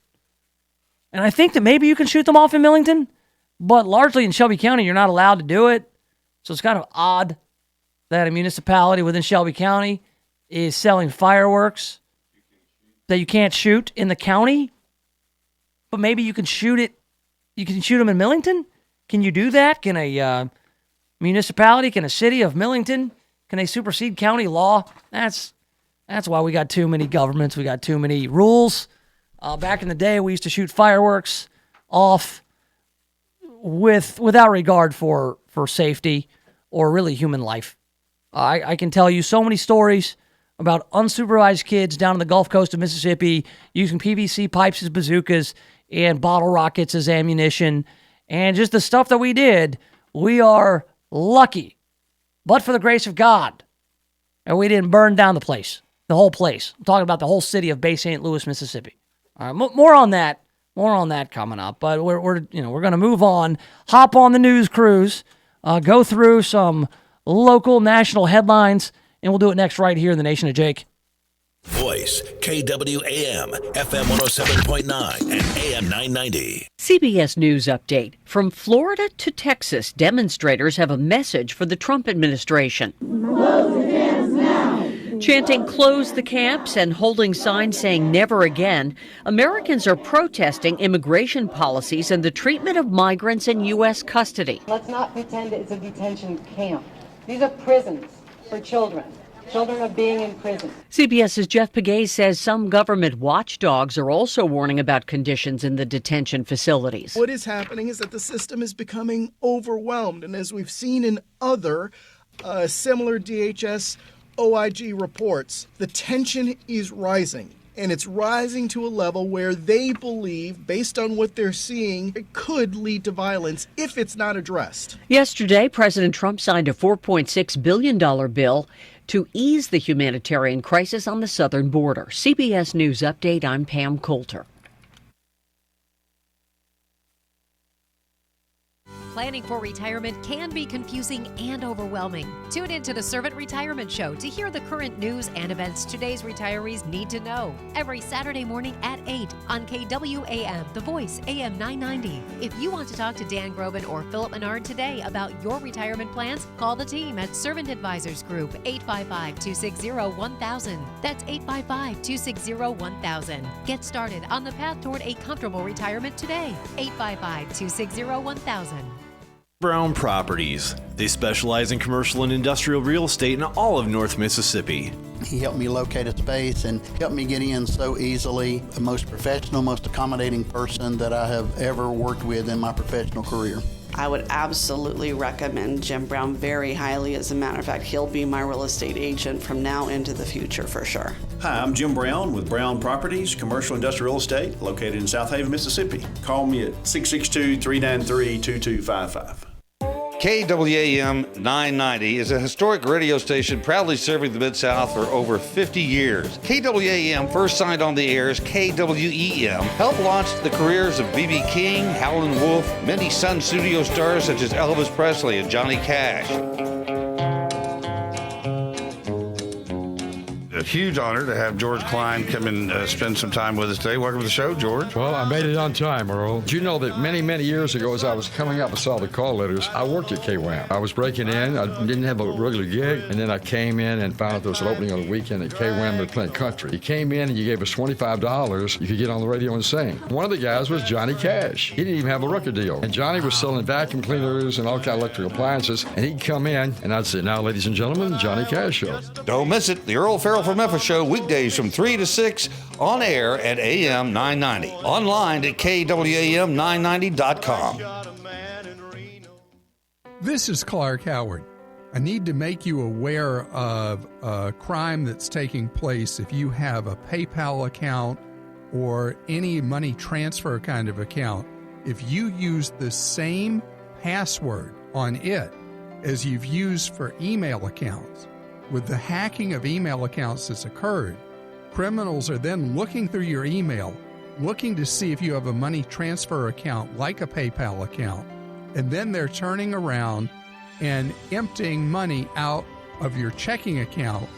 Speaker 2: And I think that maybe you can shoot them off in Millington, but largely in Shelby County, you're not allowed to do it. So it's kind of odd that a municipality within Shelby County is selling fireworks that you can't shoot in the county, but maybe you can shoot it. You can shoot them in Millington. Can you do that? Can a municipality, can a city of Millington, can they supersede county law? That's why we got too many governments. We got too many rules. Back in the day, we used to shoot fireworks off without regard for safety or really human life. I can tell you so many stories about unsupervised kids down on the Gulf Coast of Mississippi using PVC pipes as bazookas and bottle rockets as ammunition. And just the stuff that we did, we are lucky, but for the grace of God, and we didn't burn down the place, the whole place. I'm talking about the whole city of Bay St. Louis, Mississippi. All right, more on that coming up. But we're going to move on, hop on the news cruise, go through some local, national headlines, and we'll do it next right here in the Nation of Jake.
Speaker 4: Voice, KWAM, FM 107.9 and AM 990.
Speaker 8: CBS News Update. From Florida to Texas, demonstrators have a message for the Trump administration. Close the camps now. Chanting "Close the camps" and holding signs saying "Never again," Americans are protesting immigration policies and the treatment of migrants in U.S. custody.
Speaker 1: Let's not pretend it's a detention camp. These are prisons for children. Children are being in prison.
Speaker 8: CBS's Jeff Pagay says some government watchdogs are also warning about conditions in the detention facilities.
Speaker 10: What is happening is that the system is becoming overwhelmed. And as we've seen in other similar DHS OIG reports, the tension is rising. And it's rising to a level where they believe, based on what they're seeing, it could lead to violence if it's not addressed.
Speaker 8: Yesterday, President Trump signed a $4.6 billion bill to ease the humanitarian crisis on the southern border. CBS News Update, I'm Pam Coulter.
Speaker 3: Planning for retirement can be confusing and overwhelming. Tune in to the Servant Retirement Show to hear the current news and events today's retirees need to know. Every Saturday morning at 8 on KWAM, The Voice, AM 990. If you want to talk to Dan Groban or Philip Menard today about your retirement plans, call the team at Servant Advisors Group, 855-260-1000. That's 855-260-1000. Get started on the path toward a comfortable retirement today. 855-260-1000.
Speaker 9: Brown Properties. They specialize in commercial and industrial real estate in all of North Mississippi.
Speaker 5: He helped me locate a space and helped me get in so easily. The most professional, most accommodating person that I have ever worked with in my professional career.
Speaker 12: I would absolutely recommend Jim Brown very highly. As a matter of fact, he'll be my real estate agent from now into the future for sure.
Speaker 21: Hi, I'm Jim Brown with Brown Properties, commercial industrial real estate located in South Haven, Mississippi. Call me at 662-393-2255.
Speaker 22: KWAM 990 is a historic radio station proudly serving the Mid-South for over 50 years. KWAM first signed on the air as KWEM, helped launch the careers of B.B. King, Howlin' Wolf, many Sun Studio stars such as Elvis Presley and Johnny Cash. A huge honor to have George Klein come and spend some time with us today. Welcome to the show, George.
Speaker 23: Well, I made it on time, Earl. Did you know that many, many years ago, as I was coming up and saw the call letters, I worked at KWAM. I was breaking in. I didn't have a regular gig, and then I came in and found out there was an opening on the weekend at KWAM to play country. You came in and you gave us $25. You could get on the radio and sing. One of the guys was Johnny Cash. He didn't even have a record deal. And Johnny was selling vacuum cleaners and all kind of electric appliances, and he'd come in, and I'd say, now, ladies and gentlemen, Johnny Cash Show.
Speaker 22: Don't miss it. The Earl Farrell from Memphis Show, weekdays from 3 to 6, on air at AM 990. Online at KWAM990.com.
Speaker 26: This is Clark Howard. I need to make you aware of a crime that's taking place if you have a PayPal account or any money transfer kind of account. If you use the same password on it as you've used for email accounts, with the hacking of email accounts that's occurred, criminals are then looking through your email, looking to see if you have a money transfer account like a PayPal account, and then they're turning around and emptying money out of your checking account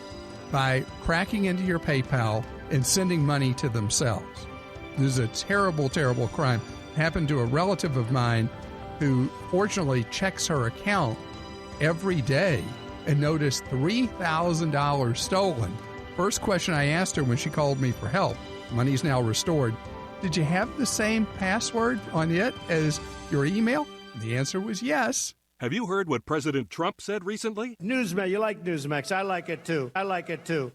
Speaker 26: by cracking into your PayPal and sending money to themselves. This is a terrible, terrible crime. It happened to a relative of mine who fortunately checks her account every day and noticed $3,000 stolen. First question I asked her when she called me for help, money's now restored, did you have the same password on it as your email? The answer was yes.
Speaker 27: Have you heard what President Trump said recently?
Speaker 15: Newsmax, you like Newsmax. I like it too.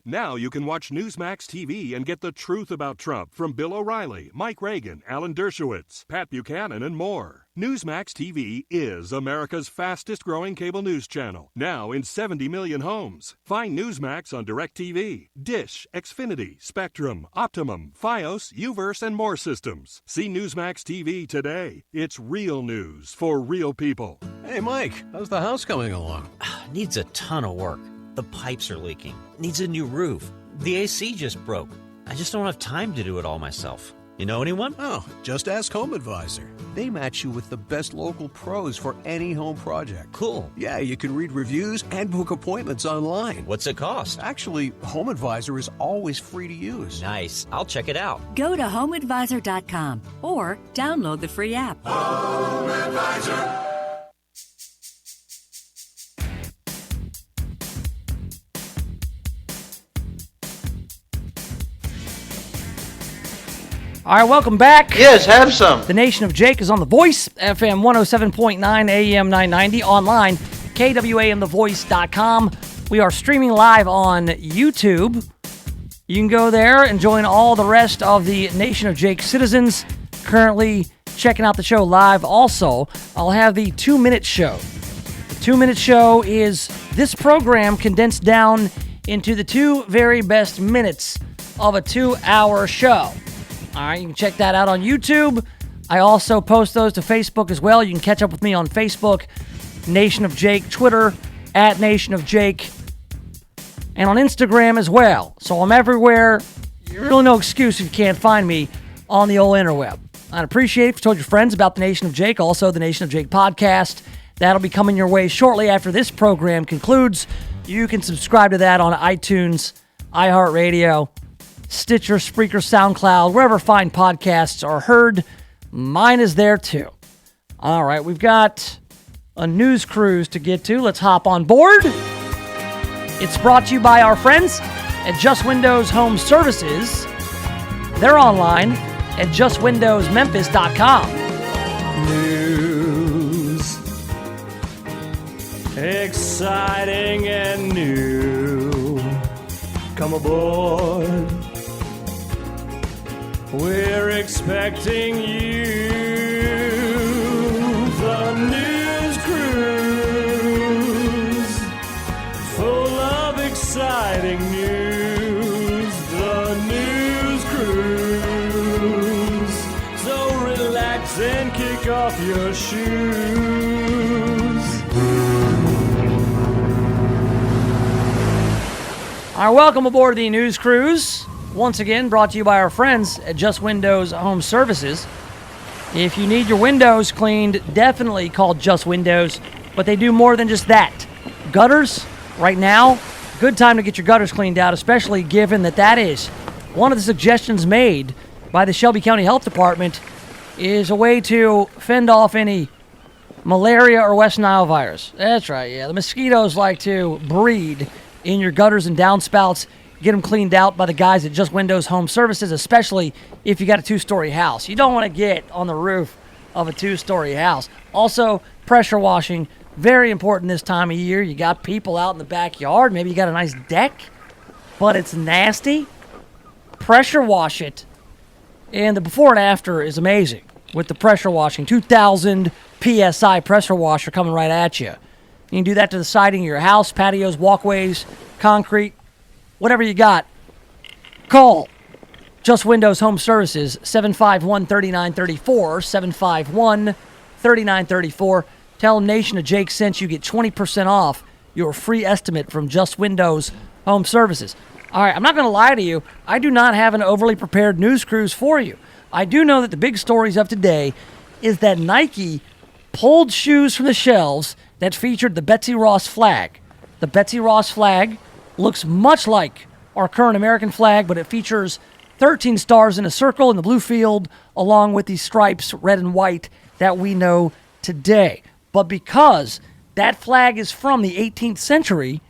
Speaker 27: Now you can watch Newsmax TV and get the truth about Trump from Bill O'Reilly, Mike Reagan, Alan Dershowitz, Pat Buchanan, and more. Newsmax TV is America's fastest growing cable news channel, now in 70 million homes. Find Newsmax on DirecTV, Dish, Xfinity, Spectrum, Optimum, Fios, Uverse, and more systems. See Newsmax TV today. It's real news for real people.
Speaker 28: Hey, Mike, how's the house coming along?
Speaker 29: Needs a ton of work. The pipes are leaking. Needs a new roof. The AC just broke. I just don't have time to do it all myself. You know anyone?
Speaker 28: Oh, just ask Home Advisor. They match you with the best local pros for any home project.
Speaker 29: Cool.
Speaker 28: Yeah, you can read reviews and book appointments online.
Speaker 29: What's it cost?
Speaker 28: Actually, Home Advisor is always free to use.
Speaker 29: Nice. I'll check it out.
Speaker 30: Go to HomeAdvisor.com or download the free app.
Speaker 19: Home Advisor.
Speaker 2: All right, welcome back.
Speaker 31: Yes, have some.
Speaker 2: The Nation of Jake is on The Voice, FM 107.9 AM 990, online, KWAMTheVoice.com. We are streaming live on YouTube. You can go there and join all the rest of the Nation of Jake citizens currently checking out the show live. Also, I'll have the 2-minute show. The 2-minute show is this program condensed down into the 2 very best minutes of a 2-hour show. All right, you can check that out on YouTube. I also post those to Facebook as well. You can catch up with me on Facebook, Nation of Jake, Twitter, @NationofJake, and on Instagram as well. So I'm everywhere. Really no excuse if you can't find me on the old interweb. I'd appreciate it if you told your friends about the Nation of Jake, also the Nation of Jake podcast. That'll be coming your way shortly after this program concludes. You can subscribe to that on iTunes, iHeartRadio, Stitcher, Spreaker, SoundCloud, wherever fine podcasts are heard. Mine is there too. All right, we've got a news cruise to get to. Let's hop on board. It's brought to you by our friends at Just Windows Home Services. They're online at justwindowsmemphis.com.
Speaker 32: News.
Speaker 6: exciting and new. Come aboard. We're expecting you. The News Cruise, full of exciting news. The News Cruise. So relax and kick off your shoes.
Speaker 2: All right, welcome aboard the News Cruise. Once again, brought to you by our friends at Just Windows Home Services. If you need your windows cleaned, definitely call Just Windows, but they do more than just that. Gutters, right now, good time to get your gutters cleaned out, especially given that that is one of the suggestions made by the Shelby County Health Department is a way to fend off any malaria or West Nile virus. That's right, yeah. The mosquitoes like to breed in your gutters and downspouts. Get them cleaned out by the guys at Just Windows Home Services, especially if you got a 2-story house. You don't want to get on the roof of a 2-story house. Also, pressure washing, very important this time of year. You got people out in the backyard. Maybe you got a nice deck, but it's nasty. Pressure wash it. And the before and after is amazing with the pressure washing. 2,000 PSI pressure washer coming right at you. You can do that to the siding of your house, patios, walkways, concrete, whatever you got. Call Just Windows Home Services, 751-3934, 751-3934. Tell them Nation of Jake sent you. Get 20% off your free estimate from Just Windows Home Services. All right, I'm not going to lie to you. I do not have an overly prepared news cruise for you. I do know that the big stories of today is that Nike pulled shoes from the shelves that featured the Betsy Ross flag. The Betsy Ross flag looks much like our current American flag, but it features 13 stars in a circle in the blue field, along with these stripes, red and white, that we know today. But because that flag is from the 18th century,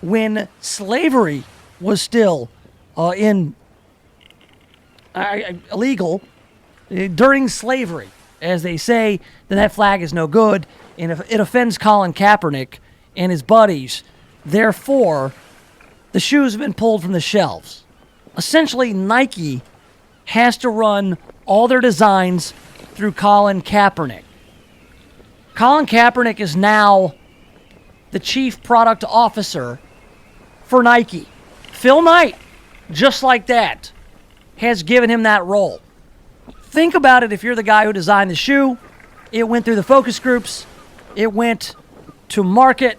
Speaker 2: when slavery was still illegal, during slavery, as they say, then that flag is no good, and it offends Colin Kaepernick and his buddies. Therefore, the shoes have been pulled from the shelves. Essentially, Nike has to run all their designs through Colin Kaepernick. Colin Kaepernick is now the chief product officer for Nike. Phil Knight, just like that, has given him that role. Think about it if you're the guy who designed the shoe. It went through the focus groups. It went to market.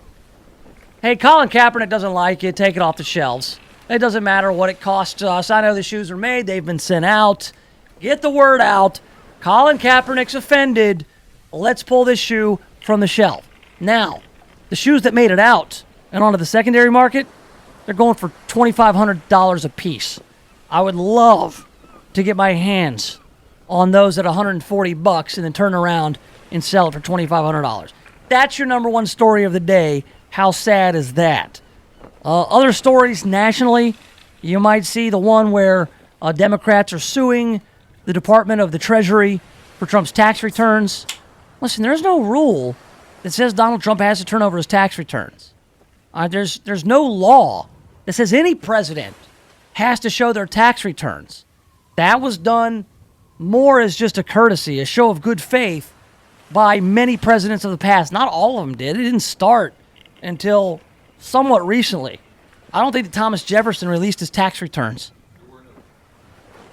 Speaker 2: Hey, Colin Kaepernick doesn't like it. Take it off the shelves. It doesn't matter what it costs us. I know the shoes are made. They've been sent out. Get the word out. Colin Kaepernick's offended. Let's pull this shoe from the shelf. Now, the shoes that made it out and onto the secondary market, they're going for $2,500 a piece. I would love to get my hands on those at $140 and then turn around and sell it for $2,500. That's your number one story of the day. How sad is that? Other stories nationally, you might see the one where Democrats are suing the Department of the Treasury for Trump's tax returns. Listen, there's no rule that says Donald Trump has to turn over his tax returns. There's no law that says any president has to show their tax returns. That was done more as just a courtesy, a show of good faith by many presidents of the past. Not all of them did. It didn't start until somewhat recently. I don't think that Thomas Jefferson released his tax returns.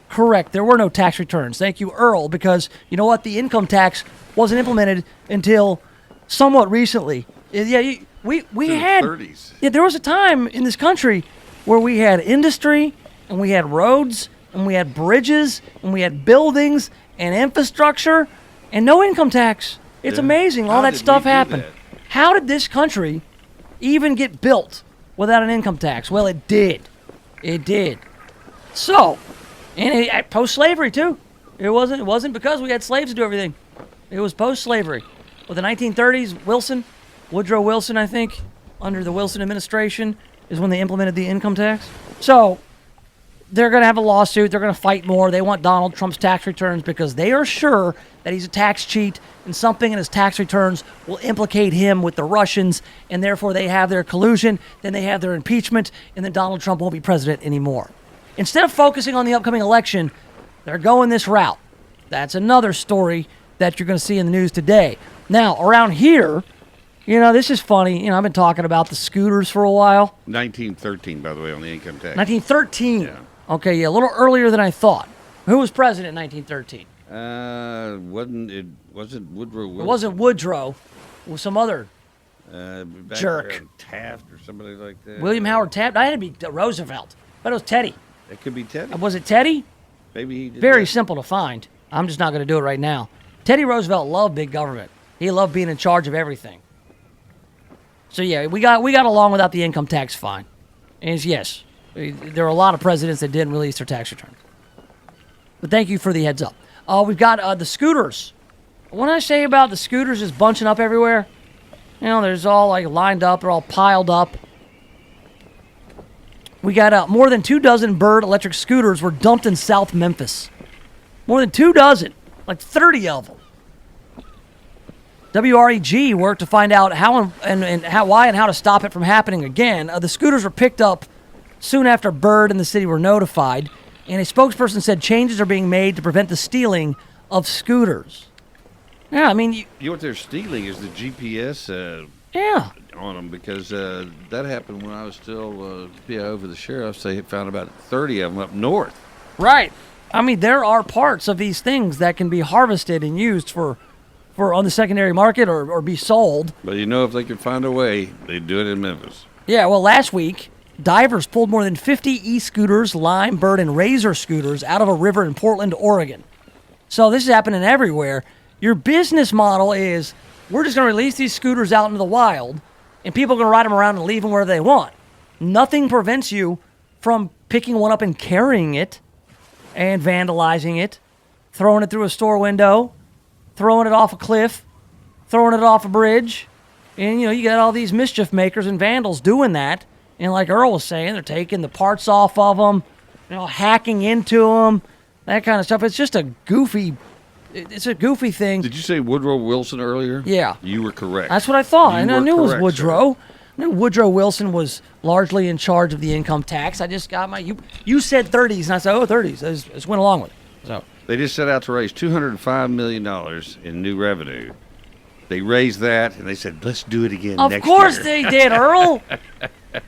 Speaker 2: Correct. There were no tax returns. Thank you, Earl, because you know what? The income tax wasn't implemented until somewhat recently. Yeah, we had 30s. Yeah, there was a time in this country where we had industry and we had roads and we had bridges and we had buildings and infrastructure and no income tax. It's amazing all that stuff happened. How did this country even get built without an income tax? Well, it did. It did. So, and post-slavery too. It wasn't because we had slaves to do everything. It was post-slavery. With the 1930s, Woodrow Wilson, I think, under the Wilson administration, is when they implemented the income tax. So, they're going to have a lawsuit. They're going to fight more. They want Donald Trump's tax returns because they are sure that he's a tax cheat and something in his tax returns will implicate him with the Russians, and therefore they have their collusion, then they have their impeachment, and then Donald Trump won't be president anymore. Instead of focusing on the upcoming election, they're going this route. That's another story that you're going to see in the news today. Now, around here, this is funny. I've been talking about the scooters for a while.
Speaker 22: 1913, by the way, on the income tax.
Speaker 2: 1913.
Speaker 22: Yeah.
Speaker 2: Okay, a little earlier than I thought. Who was president in 1913?
Speaker 22: Wasn't Woodrow Wilson?
Speaker 2: It wasn't Woodrow. It was some other jerk.
Speaker 22: There, Taft or somebody like that.
Speaker 2: William Howard Taft. I had to be Roosevelt. But it was Teddy.
Speaker 22: It could be Teddy.
Speaker 2: Was it Teddy?
Speaker 22: Maybe he did.
Speaker 2: Very
Speaker 22: that.
Speaker 2: simple to find. I'm just not going to do it right now. Teddy Roosevelt loved big government. He loved being in charge of everything. So yeah, we got along without the income tax fine. And yes, there are a lot of presidents that didn't release their tax return. But thank you for the heads up. We've got the scooters. What I say about the scooters is bunching up everywhere. There's all like lined up. They're all piled up. We got more than 24 Bird electric scooters were dumped in South Memphis. More than 24, like 30 of them. WREG worked to find out why and how to stop it from happening again. The scooters were picked up soon after Bird and the city were notified, and a spokesperson said changes are being made to prevent the stealing of scooters. Yeah, I mean...
Speaker 22: You know what they're stealing is the GPS on them, because that happened when I was still PIO for the sheriff. They found about 30 of them up north.
Speaker 2: Right. I mean, there are parts of these things that can be harvested and used for on the secondary market or be sold.
Speaker 22: But if they could find a way, they'd do it in Memphis.
Speaker 2: Yeah, well, last week, divers pulled more than 50 e-scooters, Lime, Bird, and Razor scooters out of a river in Portland, Oregon. So this is happening everywhere. Your business model is, we're just going to release these scooters out into the wild, and people are going to ride them around and leave them wherever they want. Nothing prevents you from picking one up and carrying it and vandalizing it, throwing it through a store window, throwing it off a cliff, throwing it off a bridge. And, you got all these mischief makers and vandals doing that. And like Earl was saying, they're taking the parts off of them, hacking into them, that kind of stuff. It's just a goofy thing.
Speaker 22: Did you say Woodrow Wilson earlier?
Speaker 2: Yeah.
Speaker 22: You were correct.
Speaker 2: That's what I thought. I knew it was Woodrow.
Speaker 22: Sir.
Speaker 2: I knew Woodrow Wilson was largely in charge of the income tax. I just got you said 30s, and I said, 30s. I just went along with it. So
Speaker 22: they just set out to raise $205 million in new revenue. They raised that, and they said, let's do it again next year.
Speaker 2: Of course they did, Earl.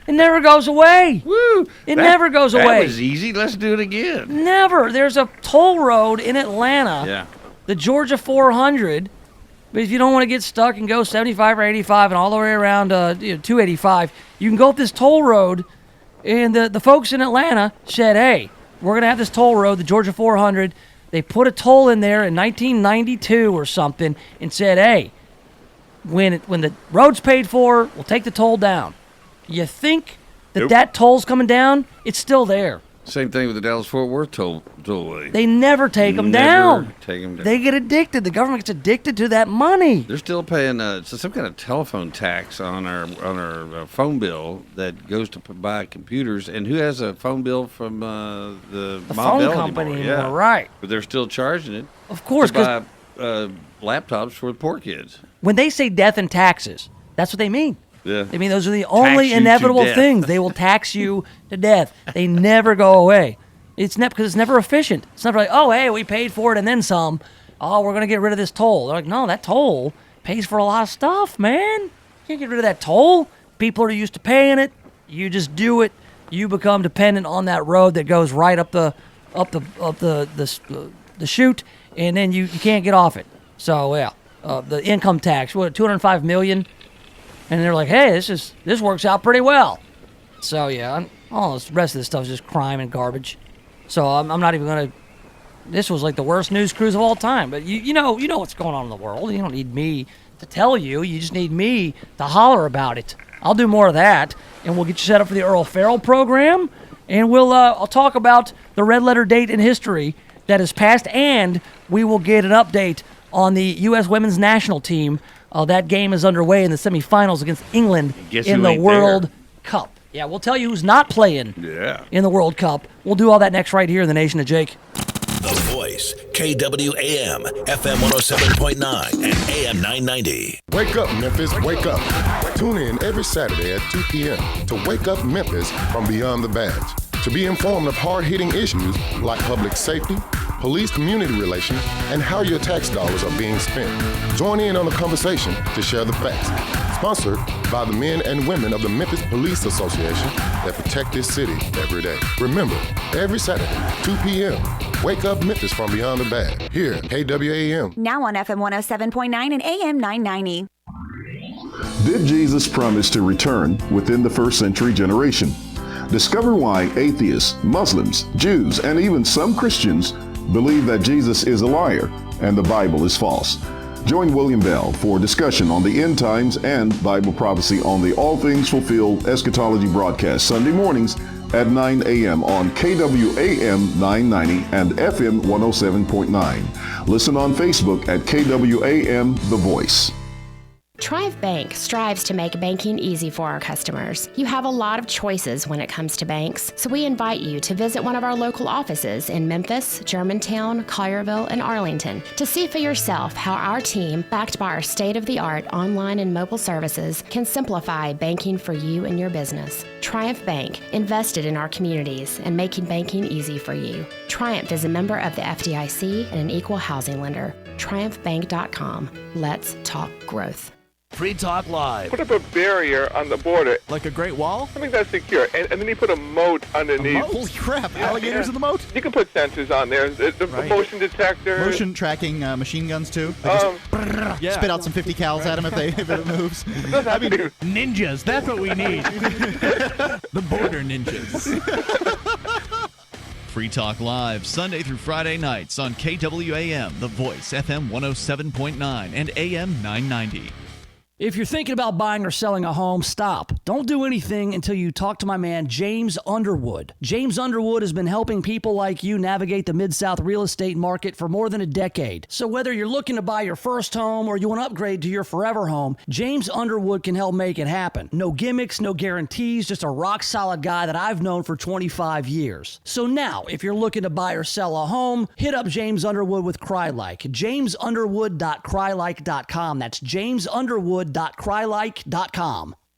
Speaker 2: It never goes away.
Speaker 22: Woo!
Speaker 2: It never goes away.
Speaker 22: That was easy. Let's do it again.
Speaker 2: Never. There's a toll road in Atlanta.
Speaker 22: Yeah.
Speaker 2: The Georgia 400. But if you don't want to get stuck and go 75 or 85 and all the way around 285, you can go up this toll road. And the folks in Atlanta said, hey, we're going to have this toll road, the Georgia 400. They put a toll in there in 1992 or something and said, hey, when the road's paid for, we'll take the toll down. You think that toll's coming down? It's still there.
Speaker 22: Same thing with the Dallas-Fort Worth tollway.
Speaker 2: They never take them down.
Speaker 22: Take them down.
Speaker 2: They get addicted. The government gets addicted to that money.
Speaker 22: They're still paying some kind of telephone tax on our phone bill that goes to buy computers. And who has a phone bill from the
Speaker 2: phone company anymore? Yeah. Right.
Speaker 22: But they're still charging it.
Speaker 2: Of course,
Speaker 22: to buy laptops for the poor kids.
Speaker 2: When they say death and taxes, that's what they mean.
Speaker 22: Yeah.
Speaker 2: I mean, those are the only inevitable things. They will tax you to death. They never go away. It's because it's never efficient. It's never like, oh, hey, we paid for it and then some. Oh, we're going to get rid of this toll. They're like, no, that toll pays for a lot of stuff, man. You can't get rid of that toll. People are used to paying it. You just do it. You become dependent on that road that goes right up the chute, and then you can't get off it. So, yeah, the income tax, $205 million? And they're like, hey, this works out pretty well. So, yeah, all the rest of this stuff is just crime and garbage. So I'm not even going to... This was like the worst news cruise of all time. But you know what's going on in the world. You don't need me to tell you. You just need me to holler about it. I'll do more of that, and we'll get you set up for the Earl Farrell program. And I'll talk about the red letter date in history that has passed, and we will get an update on the U.S. women's national team. That game is underway in the semifinals against England in the World Cup. Yeah, we'll tell you who's not playing in the World Cup. We'll do all that next right here in the Nation of Jake.
Speaker 4: The Voice, KWAM, FM 107.9 and AM 990.
Speaker 7: Wake up, Memphis, wake up. Tune in every Saturday at 2 p.m. to Wake Up Memphis from Beyond the Badge. To be informed of hard-hitting issues like public safety, police-community relations, and how your tax dollars are being spent. Join in on the conversation to share the facts. Sponsored by the men and women of the Memphis Police Association that protect this city every day. Remember, every Saturday, 2 p.m., Wake Up Memphis from Beyond the Badge. Here, KWAM.
Speaker 11: Now on FM 107.9 and AM 990.
Speaker 13: Did Jesus promise to return within the first century generation? Discover why atheists, Muslims, Jews, and even some Christians believe that Jesus is a liar and the Bible is false. Join William Bell for discussion on the end times and Bible prophecy on the All Things Fulfilled Eschatology broadcast Sunday mornings at 9 a.m. on KWAM 990 and FM 107.9. Listen on Facebook at KWAM The Voice.
Speaker 14: Triumph Bank strives to make banking easy for our customers. You have a lot of choices when it comes to banks, so we invite you to visit one of our local offices in Memphis, Germantown, Collierville, and Arlington to see for yourself how our team, backed by our state-of-the-art online and mobile services, can simplify banking for you and your business. Triumph Bank, invested in our communities and making banking easy for you. Triumph is a member of the FDIC and an equal housing lender. TriumphBank.com. Let's talk growth.
Speaker 16: Free Talk Live.
Speaker 17: Put up a barrier on the border.
Speaker 16: Like a Great Wall?
Speaker 17: I think that's secure. And then you put a moat underneath.
Speaker 16: A moat? Holy crap, alligators in the moat?
Speaker 17: You can put sensors on there. The motion detector.
Speaker 18: Motion tracking machine guns, too. Spit out some 50 cals at them if it moves.
Speaker 16: Ninjas, that's what we need. The border ninjas.
Speaker 20: Free Talk Live, Sunday through Friday nights on KWAM, The Voice, FM 107.9 and AM 990.
Speaker 2: If you're thinking about buying or selling a home, stop. Don't do anything until you talk to my man, James Underwood. James Underwood has been helping people like you navigate the Mid-South real estate market for more than a decade. So whether you're looking to buy your first home or you want to upgrade to your forever home, James Underwood can help make it happen. No gimmicks, no guarantees, just a rock-solid guy that I've known for 25 years. So now, if you're looking to buy or sell a home, hit up James Underwood with CryLike. JamesUnderwood.CryLike.com. That's JamesUnderwood.CryLike.com.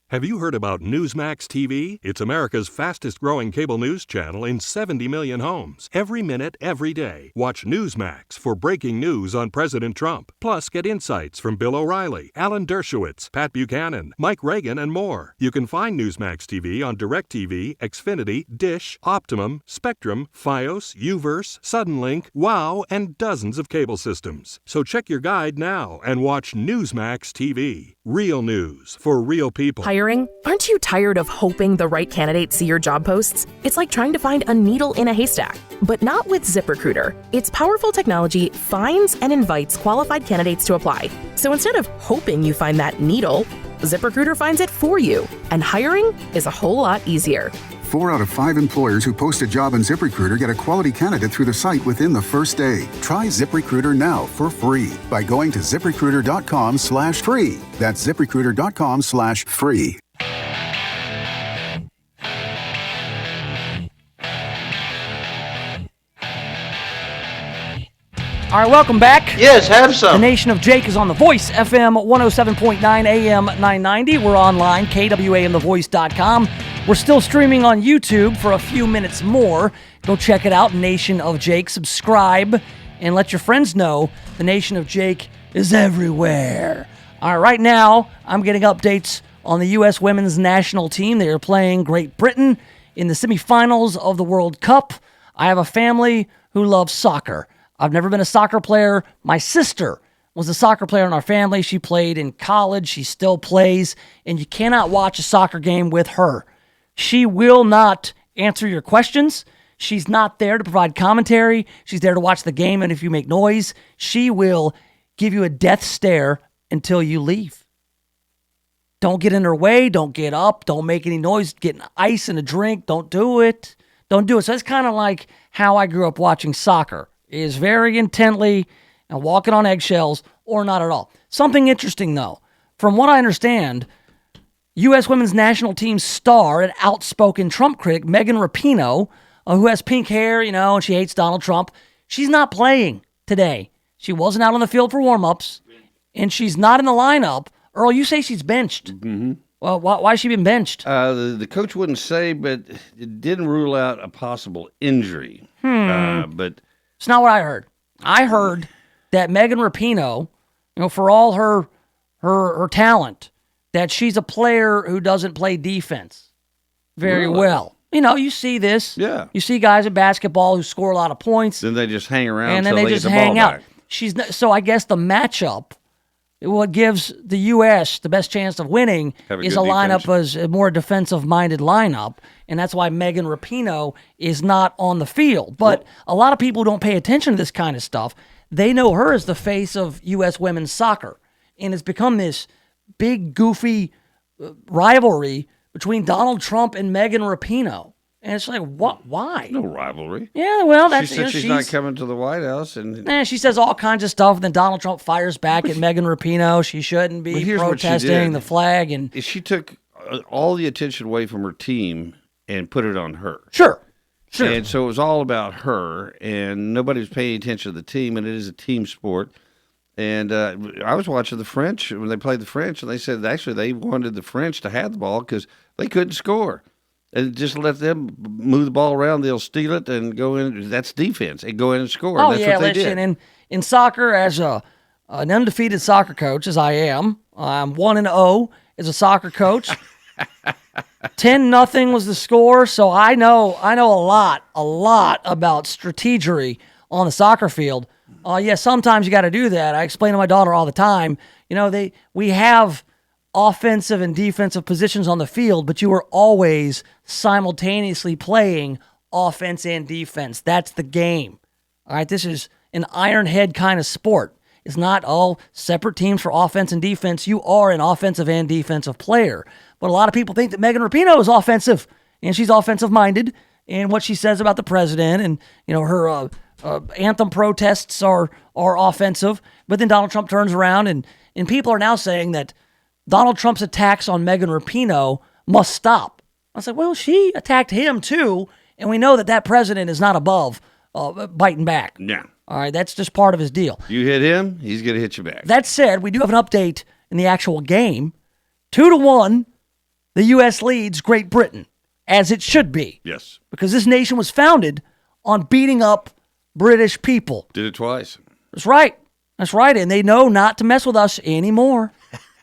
Speaker 27: Have you heard about Newsmax TV? It's America's fastest growing cable news channel in 70 million homes. Every minute, every day. Watch Newsmax for breaking news on President Trump. Plus, get insights from Bill O'Reilly, Alan Dershowitz, Pat Buchanan, Mike Reagan, and more. You can find Newsmax TV on DirecTV, Xfinity, Dish, Optimum, Spectrum, Fios, Uverse, Suddenlink, WOW, and dozens of cable systems. So check your guide now and watch Newsmax TV. Real news for real people.
Speaker 24: Hiring? Aren't you tired of hoping the right candidates see your job posts? It's like trying to find a needle in a haystack, but not with ZipRecruiter. Its powerful technology finds and invites qualified candidates to apply. So instead of hoping you find that needle, ZipRecruiter finds it for you, and hiring is a whole lot easier.
Speaker 25: 4 out of 5 employers who post a job on ZipRecruiter get a quality candidate through the site within the first day. Try ZipRecruiter now for free by going to ZipRecruiter.com/free. That's ZipRecruiter.com/free.
Speaker 2: All right, welcome back.
Speaker 31: Yes, have some.
Speaker 2: The Nation of Jake is on The Voice, FM 107.9 AM 990. We're online, KWAMTheVoice.com. We're still streaming on YouTube for a few minutes more. Go check it out, Nation of Jake. Subscribe and let your friends know the Nation of Jake is everywhere. All right, right now, I'm getting updates on the U.S. women's national team. They are playing Great Britain in the semifinals of the World Cup. I have a family who loves soccer. I've never been a soccer player. My sister was a soccer player in our family. She played in college. She still plays, and you cannot watch a soccer game with her. She will not answer your questions. She's not there to provide commentary. She's there to watch the game, and if you make noise, she will give you a death stare until you leave. Don't get in her way. Don't get up. Don't make any noise. Get ice and a drink. Don't do it. Don't do it. So it's kind of like how I grew up watching soccer, is very intently and walking on eggshells or not at all. Something interesting, though. From what I understand, U.S. women's national team star and outspoken Trump critic Megan Rapinoe, who has pink hair, and she hates Donald Trump, she's not playing today. She wasn't out on the field for warm-ups, and she's not in the lineup. Earl, you say she's benched.
Speaker 1: Mm-hmm.
Speaker 2: Well, why has she been benched?
Speaker 1: The coach wouldn't say, but it didn't rule out a possible injury. But
Speaker 2: it's not what I heard. I heard that Megan Rapinoe, for all her talent, that she's a player who doesn't play defense very well. You see this.
Speaker 1: Yeah.
Speaker 2: You see guys in basketball who score a lot of points.
Speaker 1: Then they just hang around
Speaker 2: and then
Speaker 1: until
Speaker 2: they just
Speaker 1: get the
Speaker 2: hang
Speaker 1: ball
Speaker 2: out.
Speaker 1: back.
Speaker 2: So I guess the matchup, what gives the U.S. the best chance of winning is a lineup as a more defensive-minded lineup, and that's why Megan Rapinoe is not on the field. But a lot of people don't pay attention to this kind of stuff. They know her as the face of U.S. women's soccer, and it's become this big, goofy rivalry between Donald Trump and Megan Rapinoe. And it's like, what? Why?
Speaker 1: No rivalry.
Speaker 2: Yeah, well, that's...
Speaker 1: She said she's not coming to the White House. And
Speaker 2: she says all kinds of stuff, and then Donald Trump fires back at Megan Rapinoe. She shouldn't be protesting the flag. And
Speaker 1: she took all the attention away from her team and put it on her.
Speaker 2: Sure.
Speaker 1: And so it was all about her, and nobody was paying attention to the team, and it is a team sport. And I was watching the French when they played the French, and they said actually they wanted the French to have the ball because they couldn't score. And just let them move the ball around, they'll steal it and go in. That's defense. And go in and score.
Speaker 2: Oh,
Speaker 1: That's
Speaker 2: yeah,
Speaker 1: what they did.
Speaker 2: In soccer, as an undefeated soccer coach, as I am, I'm 1-0 as a soccer coach. 10-0 was the score, so I know a lot about strategery on the soccer field. Sometimes you got to do that. I explain to my daughter all the time. We have offensive and defensive positions on the field, but you are always simultaneously playing offense and defense. That's the game. All right, this is an iron head kind of sport. It's not all separate teams for offense and defense. You are an offensive and defensive player. But a lot of people think that Megan Rapinoe is offensive, and she's offensive-minded, and what she says about the president and her anthem protests are offensive. But then Donald Trump turns around, and people are now saying that Donald Trump's attacks on Megan Rapinoe must stop. I was like, well, she attacked him too, and we know that president is not above biting back.
Speaker 1: Yeah.
Speaker 2: All right, that's just part of his deal.
Speaker 1: You hit him, he's going to hit you back.
Speaker 2: That said, we do have an update in the actual game. 2-1, the U.S. leads Great Britain, as it should be.
Speaker 1: Yes.
Speaker 2: Because this nation was founded on beating up British people.
Speaker 1: Did it twice.
Speaker 2: That's right. And they know not to mess with us anymore.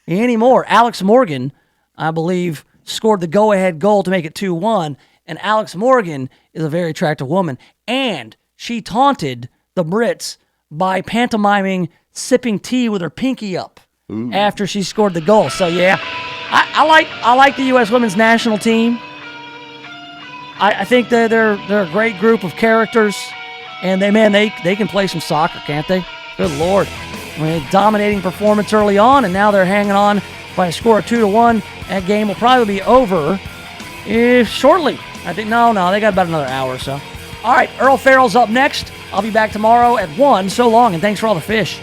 Speaker 2: Alex Morgan, I believe, scored the go-ahead goal to make it 2-1, and Alex Morgan is a very attractive woman, and she taunted the Brits by pantomiming sipping tea with her pinky up after she scored the goal. So, yeah, I like the U.S. women's national team. I think they're a great group of characters, and they can play some soccer, can't they? Good Lord. I mean, dominating performance early on, and now they're hanging on by a score of 2-1. That game will probably be over shortly. I think, no, they got about another hour or so. All right, Earl Farrell's up next. I'll be back tomorrow at 1. So long, and thanks for all the fish.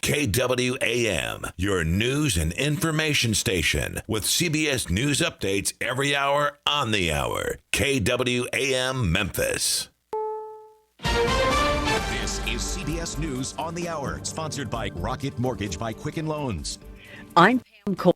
Speaker 4: KWAM, your news and information station, with CBS News updates every hour on the hour. KWAM Memphis.
Speaker 3: This is CBS News on the Hour, sponsored by Rocket Mortgage by Quicken Loans.
Speaker 30: I'm Pam Cole.